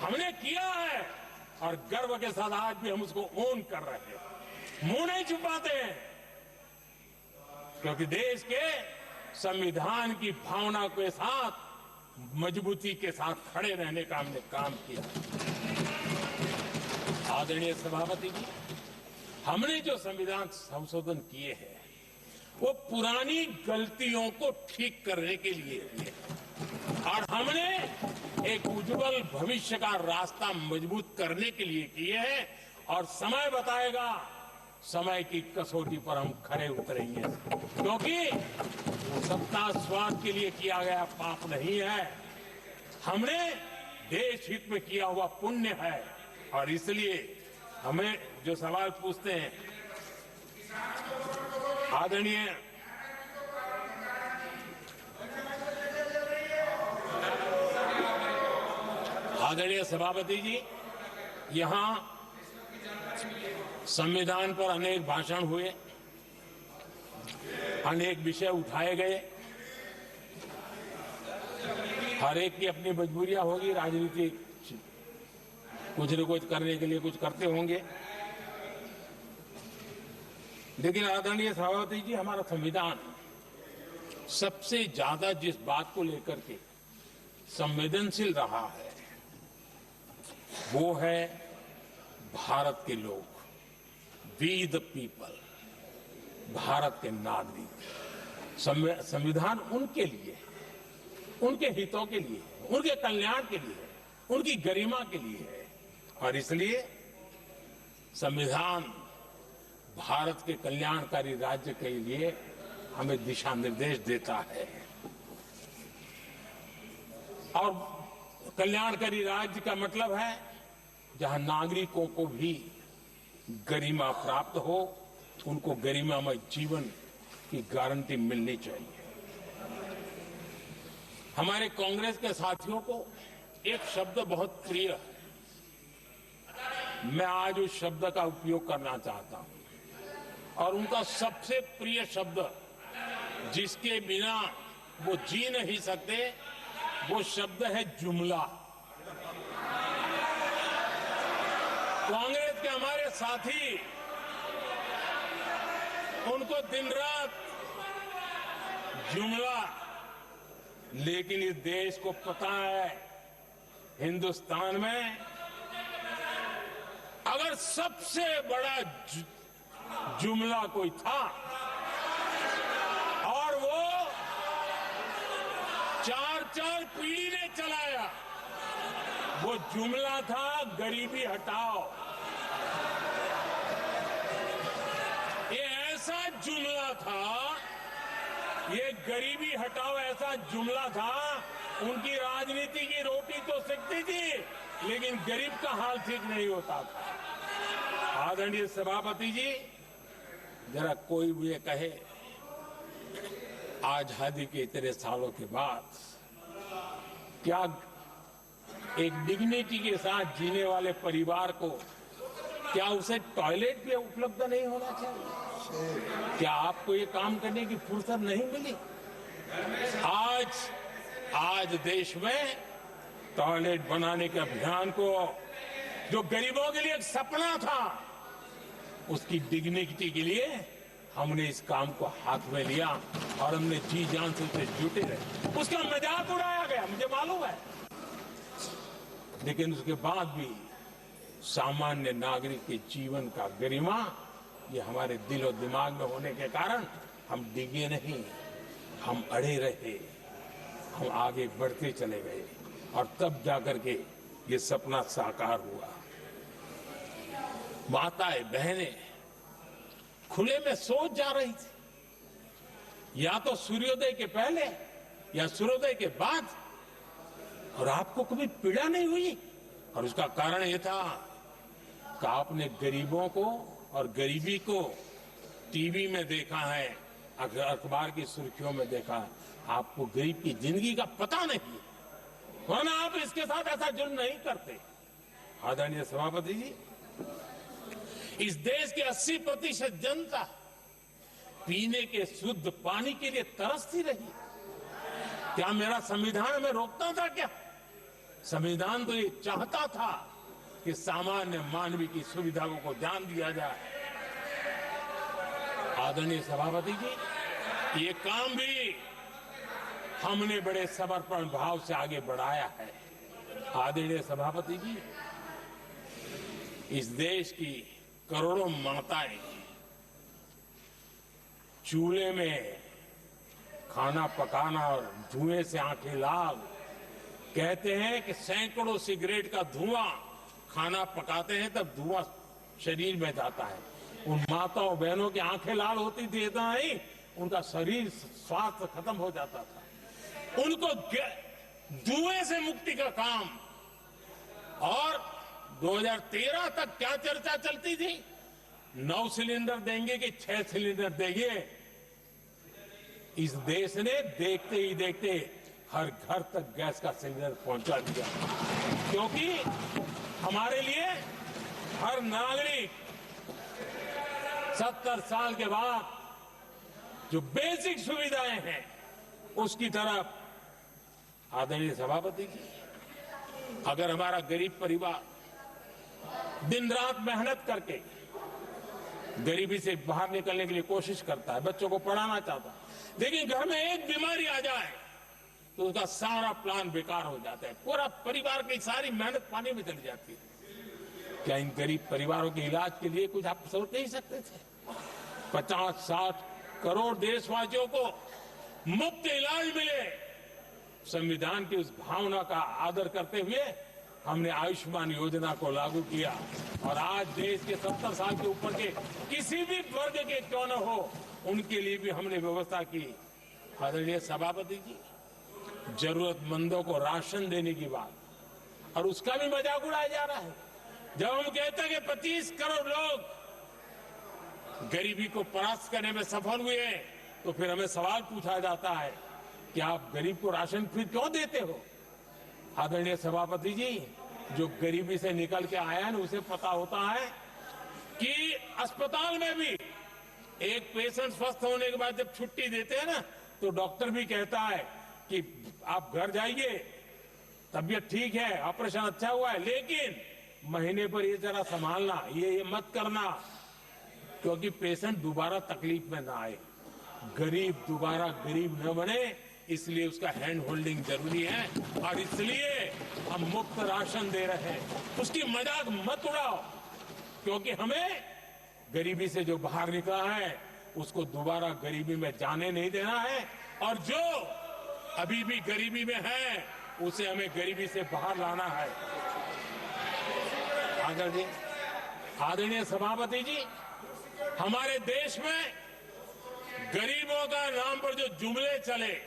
हमने किया है और गर्व के साथ आज भी हम उसको ओन कर रहे हैं, मुंह नहीं छुपाते हैं, क्योंकि देश के संविधान की भावना के साथ मजबूती के साथ खड़े रहने का हमने काम किया। आदरणीय सभापति जी, हमने जो संविधान संशोधन किए हैं वो पुरानी गलतियों को ठीक करने के लिए किए और हमने एक उज्जवल भविष्य का रास्ता मजबूत करने के लिए किए हैं और समय बताएगा, समय की कसौटी पर हम खरे उतरेंगे, क्योंकि वो सत्ता स्वार्थ के लिए किया गया पाप नहीं है, हमने देश हित में किया हुआ पुण्य है। और इसलिए हमें जो सवाल पूछते हैं आदरणीय सभापति जी, यहां संविधान पर अनेक भाषण हुए, अनेक विषय उठाए गए। हर एक की अपनी मजबूरियां होगी, राजनीति कुछ न कुछ करने के लिए कुछ करते होंगे, लेकिन आदरणीय सभापति जी, हमारा संविधान सबसे ज्यादा जिस बात को लेकर के संवेदनशील रहा है वो है भारत के लोग, वी द पीपल, भारत के नागरिक। संविधान उनके लिए, उनके हितों के लिए, उनके कल्याण के लिए, उनकी गरिमा के लिए है और इसलिए संविधान भारत के कल्याणकारी राज्य के लिए हमें दिशा निर्देश देता है और कल्याणकारी राज्य का मतलब है जहां नागरिकों को भी गरिमा प्राप्त हो, उनको गरिमामय जीवन की गारंटी मिलनी चाहिए। हमारे कांग्रेस के साथियों को एक शब्द बहुत प्रिय है, मैं आज उस शब्द का उपयोग करना चाहता हूं और उनका सबसे प्रिय शब्द जिसके बिना वो जी नहीं सकते वो शब्द है जुमला। कांग्रेस के हमारे साथी उनको दिन रात जुमला, लेकिन इस देश को पता है हिंदुस्तान में अगर सबसे बड़ा जुमला कोई था और वो 4 पीढ़ी ने चलाया, वो जुमला था गरीबी हटाओ। ये ऐसा जुमला था, ये गरीबी हटाओ ऐसा जुमला था, उनकी राजनीति की रोटी तो सिकती थी लेकिन गरीब का हाल ठीक नहीं होता था। आदरणीय सभापति जी, जरा कोई भी ये कहे आजादी के इतने सालों के बाद क्या एक डिग्निटी के साथ जीने वाले परिवार को क्या उसे टॉयलेट भी उपलब्ध नहीं होना चाहिए? क्या आपको ये काम करने की फुर्सत नहीं मिली? आज देश में टॉयलेट बनाने के अभियान को, जो गरीबों के लिए एक सपना था, उसकी डिग्निटी के लिए हमने इस काम को हाथ में लिया और हमने जी जान से उससे जुटे रहे। उसका मजाक उड़ाया गया, मुझे मालूम है, लेकिन उसके बाद भी सामान्य नागरिक के जीवन का गरिमा, ये हमारे दिल और दिमाग में होने के कारण हम डिगे नहीं, हम अड़े रहे, हम आगे बढ़ते चले गए और तब जाकर के ये सपना साकार हुआ। माताएं बहनें खुले में सोच जा रही थी, या तो सूर्योदय के पहले या सूर्योदय के बाद, और आपको कभी पीड़ा नहीं हुई। और उसका कारण यह था कि आपने गरीबों को और गरीबी को टीवी में देखा है, अखबार की सुर्खियों में देखा है, आपको गरीब की जिंदगी का पता नहीं, वरना आप इसके साथ ऐसा जुल्म नहीं करते। आदरणीय सभापति जी, इस देश की 80% जनता पीने के शुद्ध पानी के लिए तरसती रही। क्या मेरा संविधान हमें रोकता था क्या? संविधान तो ये चाहता था कि सामान्य मानवीय की सुविधाओं को ध्यान दिया जाए। आदरणीय सभापति जी, ये काम भी हमने बड़े समर्पण भाव से आगे बढ़ाया है। आदरणीय सभापति जी, इस देश की करोड़ों माताएं चूल्हे में खाना पकाना और धुएं से आंखें लाल, कहते हैं कि सैकड़ों सिगरेट का धुआं खाना पकाते हैं तब धुआं शरीर में जाता है। उन माताओं बहनों की आंखें लाल होती थी, इतना ही उनका शरीर स्वास्थ्य खत्म हो जाता था। उनको धुएं से मुक्ति का काम, और 2013 तक क्या चर्चा चलती थी, 9 सिलेंडर देंगे कि 6 सिलेंडर देंगे। इस देश ने देखते ही देखते हर घर तक गैस का सिलेंडर पहुंचा दिया, क्योंकि हमारे लिए हर नागरिक 70 साल के बाद जो बेसिक सुविधाएं हैं उसकी तरफ। आदरणीय सभापति जी, अगर हमारा गरीब परिवार दिन रात मेहनत करके गरीबी से बाहर निकलने के लिए कोशिश करता है, बच्चों को पढ़ाना चाहता है, लेकिन घर में एक बीमारी आ जाए तो उसका सारा प्लान बेकार हो जाता है, पूरा परिवार की सारी मेहनत पानी में चली जाती है। क्या इन गरीब परिवारों के इलाज के लिए कुछ आप सोच नहीं सकते थे? 50-60 करोड़ देशवासियों को मुफ्त इलाज मिले। संविधान की उस भावना का आदर करते हुए हमने आयुष्मान योजना को लागू किया, और आज देश के 70 साल के ऊपर के किसी भी वर्ग के क्यों न हो, उनके लिए भी हमने व्यवस्था की। आदरणीय सभापति जी, जरूरतमंदों को राशन देने की बात, और उसका भी मजाक उड़ाया जा रहा है। जब हम कहते हैं कि 25 करोड़ लोग गरीबी को परास्त करने में सफल हुए, तो फिर हमें सवाल पूछा जाता है कि आप गरीब को राशन फिर क्यों देते हो? आदरणीय सभापति जी, जो गरीबी से निकल के आया है, उसे पता होता है कि अस्पताल में भी एक पेशेंट स्वस्थ होने के बाद जब छुट्टी देते हैं ना, तो डॉक्टर भी कहता है कि आप घर जाइए, तबीयत ठीक है, ऑपरेशन अच्छा हुआ है, लेकिन महीने पर ये जरा संभालना, ये मत करना, क्योंकि पेशेंट दोबारा तकलीफ में ना आए, गरीब दोबारा गरीब न बने, इसलिए उसका हैंड होल्डिंग जरूरी है। और इसलिए हम मुफ्त राशन दे रहे हैं। उसकी मजाक मत उड़ाओ, क्योंकि हमें गरीबी से जो बाहर निकला है उसको दोबारा गरीबी में जाने नहीं देना है, और जो अभी भी गरीबी में है उसे हमें गरीबी से बाहर लाना है। आदरणीय सभापति जी, हमारे देश में गरीबों का नाम पर जो जुमले चले,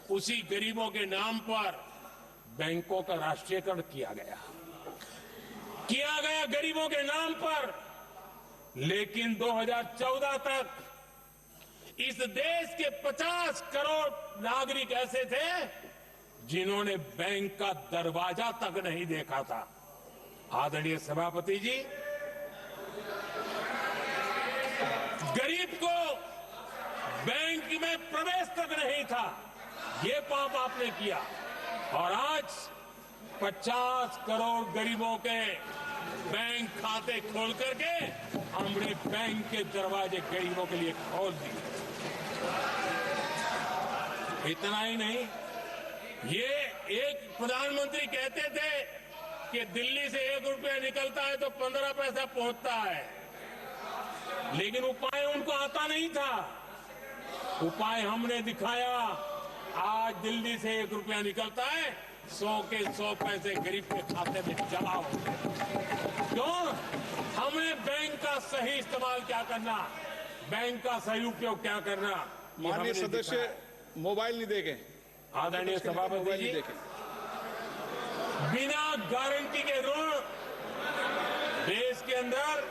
उसी गरीबों के नाम पर बैंकों का राष्ट्रीयकरण किया गया गरीबों के नाम पर। लेकिन 2014 तक इस देश के 50 करोड़ नागरिक ऐसे थे जिन्होंने बैंक का दरवाजा तक नहीं देखा था। आदरणीय सभापति जी, गरीब को बैंक बैंक में प्रवेश तक नहीं था, ये पाप आपने किया। और आज 50 करोड़ गरीबों के बैंक खाते खोल करके हमने बैंक के दरवाजे गरीबों के लिए खोल दिए। इतना ही नहीं, ये एक प्रधानमंत्री कहते थे कि दिल्ली से 1 रुपया निकलता है तो 15 पैसा पहुंचता है, लेकिन उपाय उनको आता नहीं था। उपाय हमने दिखाया। आज दिल्ली से 1 रुपया निकलता है, 100 के 100 पैसे गरीब के खाते में जमा होते हैं। क्यों? हमें बैंक का सही इस्तेमाल क्या करना, बैंक का सही उपयोग क्या करना। माननीय सदस्य मोबाइल नहीं देखें। आदरणीय सभापति जी, बिना गारंटी के ऋण देश के अंदर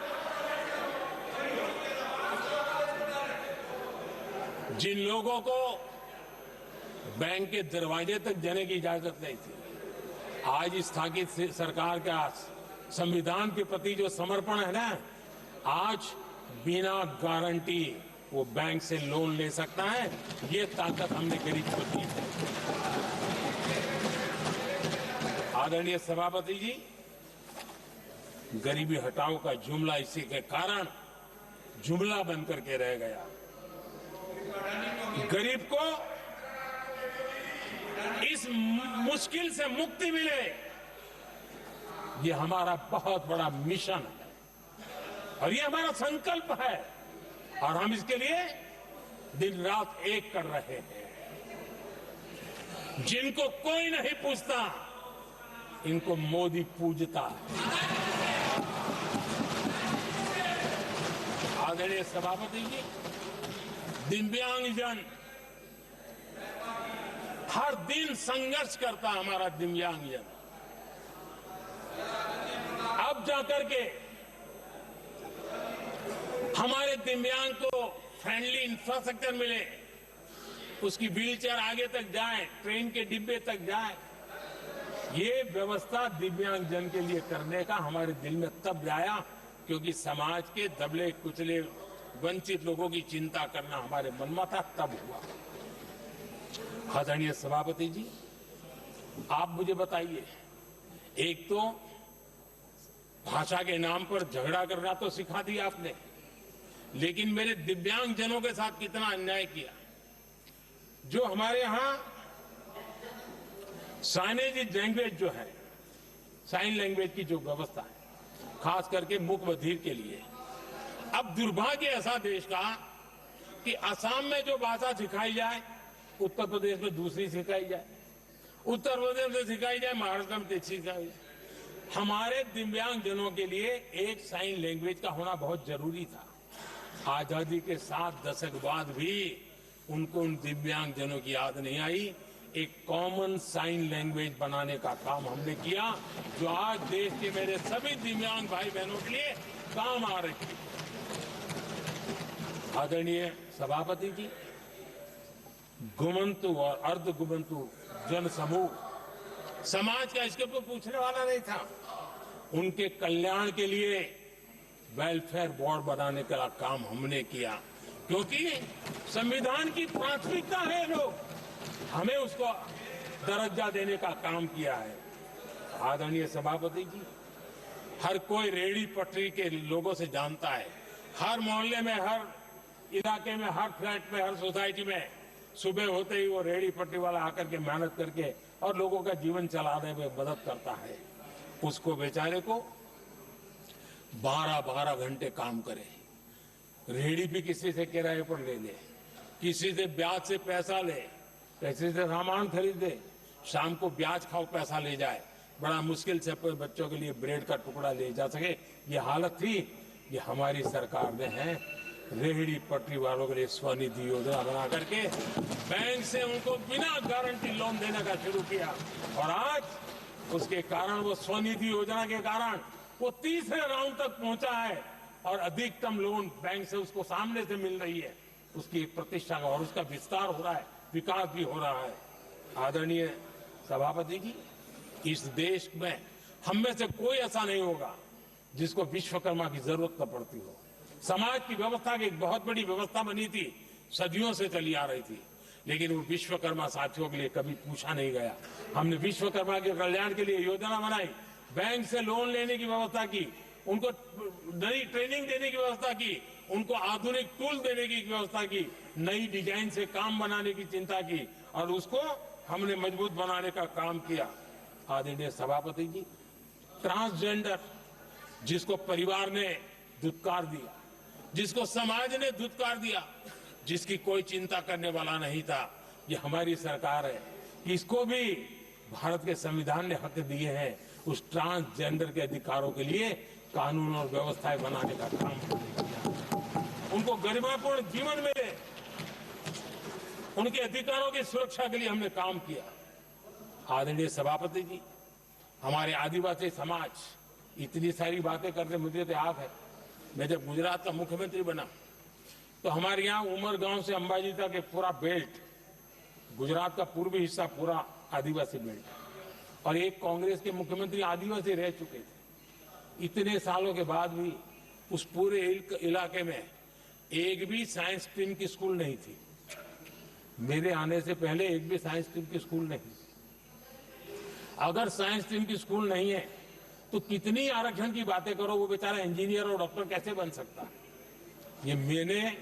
जिन लोगों को बैंक के दरवाजे तक जाने की इजाजत नहीं थी, आज स्थापित सरकार का संविधान के प्रति जो समर्पण है ना, आज बिना गारंटी वो बैंक से लोन ले सकता है। ये ताकत हमने गरीब को दी है। आदरणीय सभापति जी, गरीबी हटाओ का जुमला इसी के कारण जुमला बनकर के रह गया। गरीब को इस मुश्किल से मुक्ति मिले, ये हमारा बहुत बड़ा मिशन है और ये हमारा संकल्प है, और हम इसके लिए दिन रात एक कर रहे हैं। जिनको कोई नहीं पूछता, इनको मोदी पूजता है। आदरणीय सभापति जी, दिव्यांगजन हर दिन संघर्ष करता हमारा दिव्यांगजन, अब जाकर के हमारे दिव्यांग को फ्रेंडली इंफ्रास्ट्रक्चर मिले, उसकी व्हीलचेयर आगे तक जाए, ट्रेन के डिब्बे तक जाए। ये व्यवस्था दिव्यांगजन के लिए करने का हमारे दिल में तब आया क्योंकि समाज के दबले कुचले वंचित लोगों की चिंता करना हमारे मन में था, तब हुआ। आदरणीय सभापति जी, आप मुझे बताइए, एक तो भाषा के नाम पर झगड़ा करना तो सिखा दिया आपने, लेकिन मेरे दिव्यांगजनों के साथ कितना अन्याय किया। जो हमारे यहां साइनेज लैंग्वेज जो है, साइन लैंग्वेज की जो व्यवस्था है, खास करके मूक बधिर के लिए, अब दुर्भाग्य ऐसा देश का कि असम में जो भाषा सिखाई जाए, उत्तर प्रदेश में दूसरी सिखाई जाए, उत्तर प्रदेश में सिखाई जाए, महाराष्ट्र में तीसरी सिखाई जाए। हमारे दिव्यांगजनों के लिए एक साइन लैंग्वेज का होना बहुत जरूरी था। आजादी के 7 दशक बाद भी उनको उन दिव्यांगजनों की याद नहीं आई। एक कॉमन साइन लैंग्वेज बनाने का काम हमने किया, जो आज देश के मेरे सभी दिव्यांग भाई बहनों के लिए काम आ रही है। आदरणीय सभापति जी, गुमंतु और अर्ध गुमंतु जन समूह समाज का इसके ऊपर पूछने वाला नहीं था। उनके कल्याण के लिए वेलफेयर बोर्ड बनाने का काम हमने किया, क्योंकि संविधान की प्राथमिकता है लोग, हमें उसको दर्जा देने का काम किया है। आदरणीय सभापति जी, हर कोई रेहड़ी पटरी के लोगों से जानता है, हर मोहल्ले में, हर इलाके में, हर फ्लैट में, हर सोसाइटी में सुबह होते ही वो रेहड़ी पटरी वाला आकर के मेहनत करके और लोगों का जीवन चलाने में मदद करता है। उसको बेचारे को 12-12 घंटे काम करे, रेहड़ी भी किसी से किराए पर ले ले, किसी से ब्याज से पैसा ले, किसी से सामान खरीदे, शाम को ब्याज खाओ पैसा ले जाए, बड़ा मुश्किल से अपने बच्चों के लिए ब्रेड का टुकड़ा ले जा सके। ये हालत थी। ये हमारी सरकार ने है रेहड़ी पटरी वालों के लिए स्वनिधि योजना बना करके बैंक से उनको बिना गारंटी लोन देने का शुरू किया, और आज उसके कारण, वो स्वनिधि योजना के कारण वो तीसरे राउंड तक पहुंचा है और अधिकतम लोन बैंक से उसको सामने से मिल रही है। उसकी प्रतिष्ठा का और उसका विस्तार हो रहा है, विकास भी हो रहा है। आदरणीय सभापति जी, इस देश में हम में से कोई ऐसा नहीं होगा जिसको विश्वकर्मा की जरूरत न पड़ती हो। समाज की व्यवस्था की एक बहुत बड़ी व्यवस्था बनी थी सदियों से चली आ रही थी, लेकिन वो विश्वकर्मा साथियों के लिए कभी पूछा नहीं गया। हमने विश्वकर्मा के कल्याण के लिए योजना बनाई, बैंक से लोन लेने की व्यवस्था की, उनको नई ट्रेनिंग देने की व्यवस्था की, उनको आधुनिक टूल देने की व्यवस्था की, नई डिजाइन से काम बनाने की चिंता की और उसको हमने मजबूत बनाने का काम किया। आदरणीय सभापति जी, ट्रांसजेंडर जिसको परिवार ने धुतकार दिया, जिसको समाज ने धुतकार दिया, जिसकी कोई चिंता करने वाला नहीं था, ये हमारी सरकार है। इसको भी भारत के संविधान ने हक दिए हैं। उस ट्रांसजेंडर के अधिकारों के लिए कानून और व्यवस्थाएं बनाने का काम हमने किया। उनको गरिमापूर्ण जीवन मिले, उनके अधिकारों की सुरक्षा के लिए हमने काम किया। आदरणीय सभापति जी, हमारे आदिवासी समाज इतनी सारी बातें करते मुझे तो याद है, मैं जब गुजरात का मुख्यमंत्री बना तो हमारे यहाँ उमरगांव से अंबाजी तक एक पूरा बेल्ट, गुजरात का पूर्वी हिस्सा पूरा आदिवासी बेल्ट, और एक कांग्रेस के मुख्यमंत्री आदिवासी रह चुके थे। इतने सालों के बाद भी उस पूरे इलाके में एक भी साइंस स्ट्रीम की स्कूल नहीं थी। मेरे आने से पहले एक भी साइंस स्ट्रीम की स्कूल नहीं थी। अगर साइंस स्ट्रीम की स्कूल नहीं है तो कितनी आरक्षण की बातें करो, वो बेचारा इंजीनियर और डॉक्टर कैसे बन सकता है। ये मैंने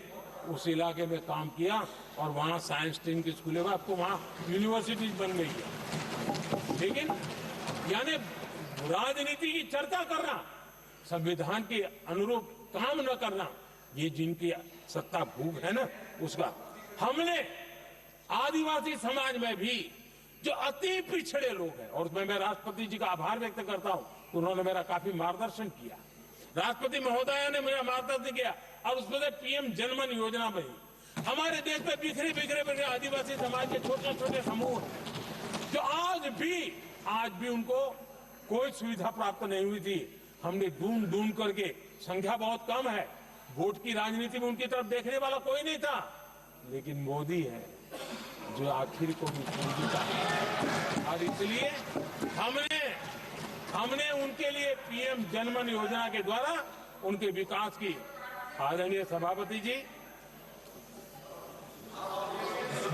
उस इलाके में काम किया और वहां साइंस स्ट्रीम की स्कूलें, आपको वहां यूनिवर्सिटीज बन गई है। लेकिन यानी राजनीति की चर्चा करना, संविधान के अनुरूप काम न करना, ये जिनकी सत्ता भूख है ना, उसका हमने आदिवासी समाज में भी जो अति पिछड़े लोग हैं, और मैं राष्ट्रपति जी का आभार व्यक्त करता हूं, उन्होंने मेरा काफी मार्गदर्शन किया। राष्ट्रपति महोदया ने मेरा मार्गदर्शन किया और उसमें से पीएम जनमन योजना बनी। हमारे देश में बिखरे बिखरे आदिवासी समाज के छोटे छोटे समूह जो आज भी उनको कोई सुविधा प्राप्त नहीं हुई थी। हमने ढूंढ ढूंढ करके, संख्या बहुत कम है, वोट की राजनीति में उनकी तरफ देखने वाला कोई नहीं था, लेकिन मोदी है जो आखिर को भी जीता है। और इसलिए हमने उनके लिए पीएम जनमन योजना के द्वारा उनके विकास की। आदरणीय सभापति जी,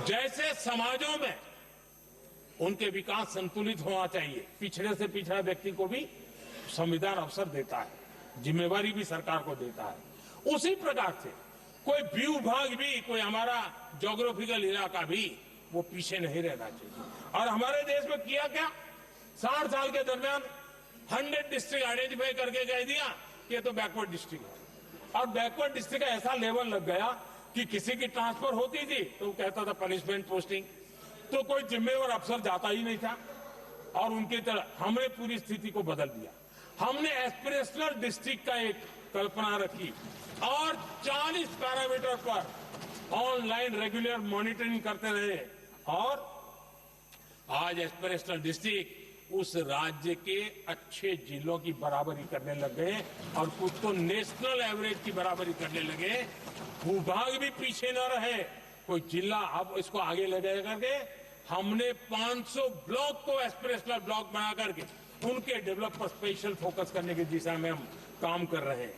जैसे समाजों में उनके विकास संतुलित होना चाहिए, पिछड़े से पिछड़ा व्यक्ति को भी संविधान अवसर देता है, जिम्मेवारी भी सरकार को देता है, उसी प्रकार से कोई व्यू भाग भी, कोई हमारा ज्योग्राफिकल इलाका भी वो पीछे नहीं रहना चाहिए। और हमारे देश में किया क्या, 60 साल के दरमियान 100 डिस्ट्रिक्ट आइडेंटिफाई करके कह दिया कि ये तो बैकवर्ड डिस्ट्रिक्ट है। और बैकवर्ड डिस्ट्रिक्ट का ऐसा लेवल लग गया कि किसी की ट्रांसफर होती थी तो कहता था पनिशमेंट पोस्टिंग, तो कोई जिम्मेवार अफसर जाता ही नहीं था। और उनकी तरह हमने पूरी स्थिति को बदल दिया। हमने एस्पिरेशनल डिस्ट्रिक्ट का एक कल्पना रखी और 40 पैरामीटर पर ऑनलाइन रेगुलर मॉनिटरिंग करते रहे, और आज एस्पिरेशनल डिस्ट्रिक्ट उस राज्य के अच्छे जिलों की बराबरी करने लग गए और कुछ तो नेशनल एवरेज की बराबरी करने लगे। भूभाग भी पीछे न रहे, कोई जिला अब इसको आगे ले जाए करके हमने 500 ब्लॉक को एस्पिरेशनल ब्लॉक बना करके उनके डेवलप पर स्पेशल फोकस करने की दिशा में हम काम कर रहे हैं।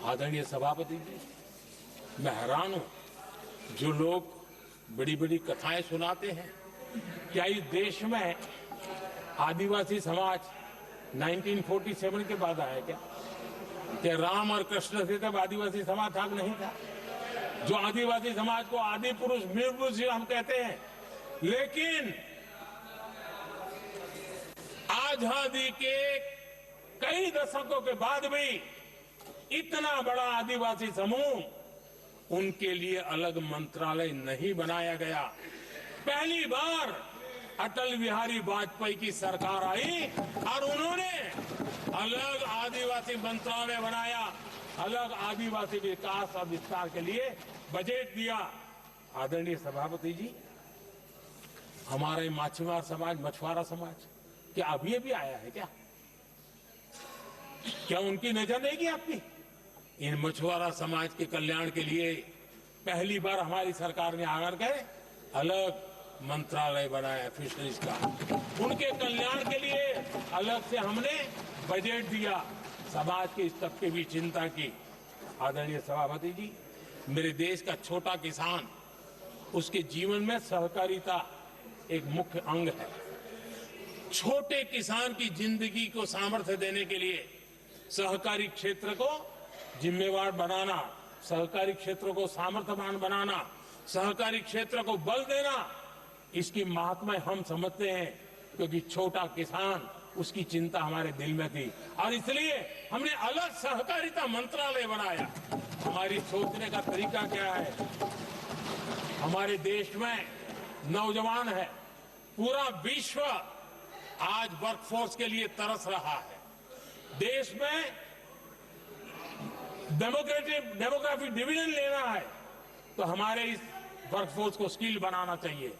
आदरणीय सभापति जी, मैं हैरान हूं जो लोग बड़ी बड़ी कथाएं सुनाते हैं, क्या इस देश में आदिवासी समाज 1947 के बाद आया क्या राम और कृष्ण से तब आदिवासी समाज था नहीं था? जो आदिवासी समाज को आदि पुरुष वीर पुरुष हम कहते हैं, लेकिन आजादी के कई दशकों के बाद भी इतना बड़ा आदिवासी समूह, उनके लिए अलग मंत्रालय नहीं बनाया गया। पहली बार अटल बिहारी वाजपेयी की सरकार आई और उन्होंने अलग आदिवासी मंत्रालय बनाया, अलग आदिवासी विकास और विस्तार के लिए बजट दिया। आदरणीय सभापति जी, हमारे माछीमार समाज, मछुआरा समाज क्या अभी अभी आया है क्या उनकी नजर नहीं की आपकी? इन मछुआरा समाज के कल्याण के लिए पहली बार हमारी सरकार ने आकर के अलग मंत्रालय बनाया फिशरीज का, उनके कल्याण के लिए अलग से हमने बजट दिया, समाज के इस तबके की चिंता की। आदरणीय सभापति जी, मेरे देश का छोटा किसान, उसके जीवन में सहकारिता एक मुख्य अंग है। छोटे किसान की जिंदगी को सामर्थ्य देने के लिए सहकारी क्षेत्र को जिम्मेवार बनाना, सहकारी क्षेत्र को सामर्थ्यवान बनाना, सहकारी क्षेत्र को बल देना, इसकी महात्मा हम समझते हैं, क्योंकि छोटा किसान, उसकी चिंता हमारे दिल में थी और इसलिए हमने अलग सहकारिता मंत्रालय बनाया। हमारी सोचने का तरीका क्या है? हमारे देश में नौजवान है, पूरा विश्व आज वर्कफोर्स के लिए तरस रहा है। देश में डेमोग्राफिक डिवीजन लेना है तो हमारे इस वर्कफोर्स को स्किल बनाना चाहिए।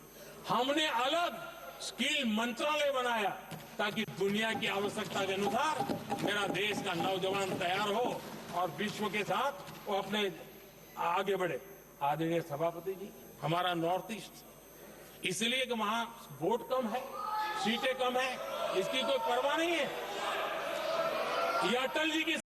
हमने अलग स्किल मंत्रालय बनाया ताकि दुनिया की आवश्यकता के अनुसार मेरा देश का नौजवान तैयार हो और विश्व के साथ वो अपने आगे बढ़े। आदरणीय सभापति जी, हमारा नॉर्थ ईस्ट इसलिए कि वहां वोट कम है, सीटें कम है, इसकी कोई परवाह नहीं है। ये अटल जी की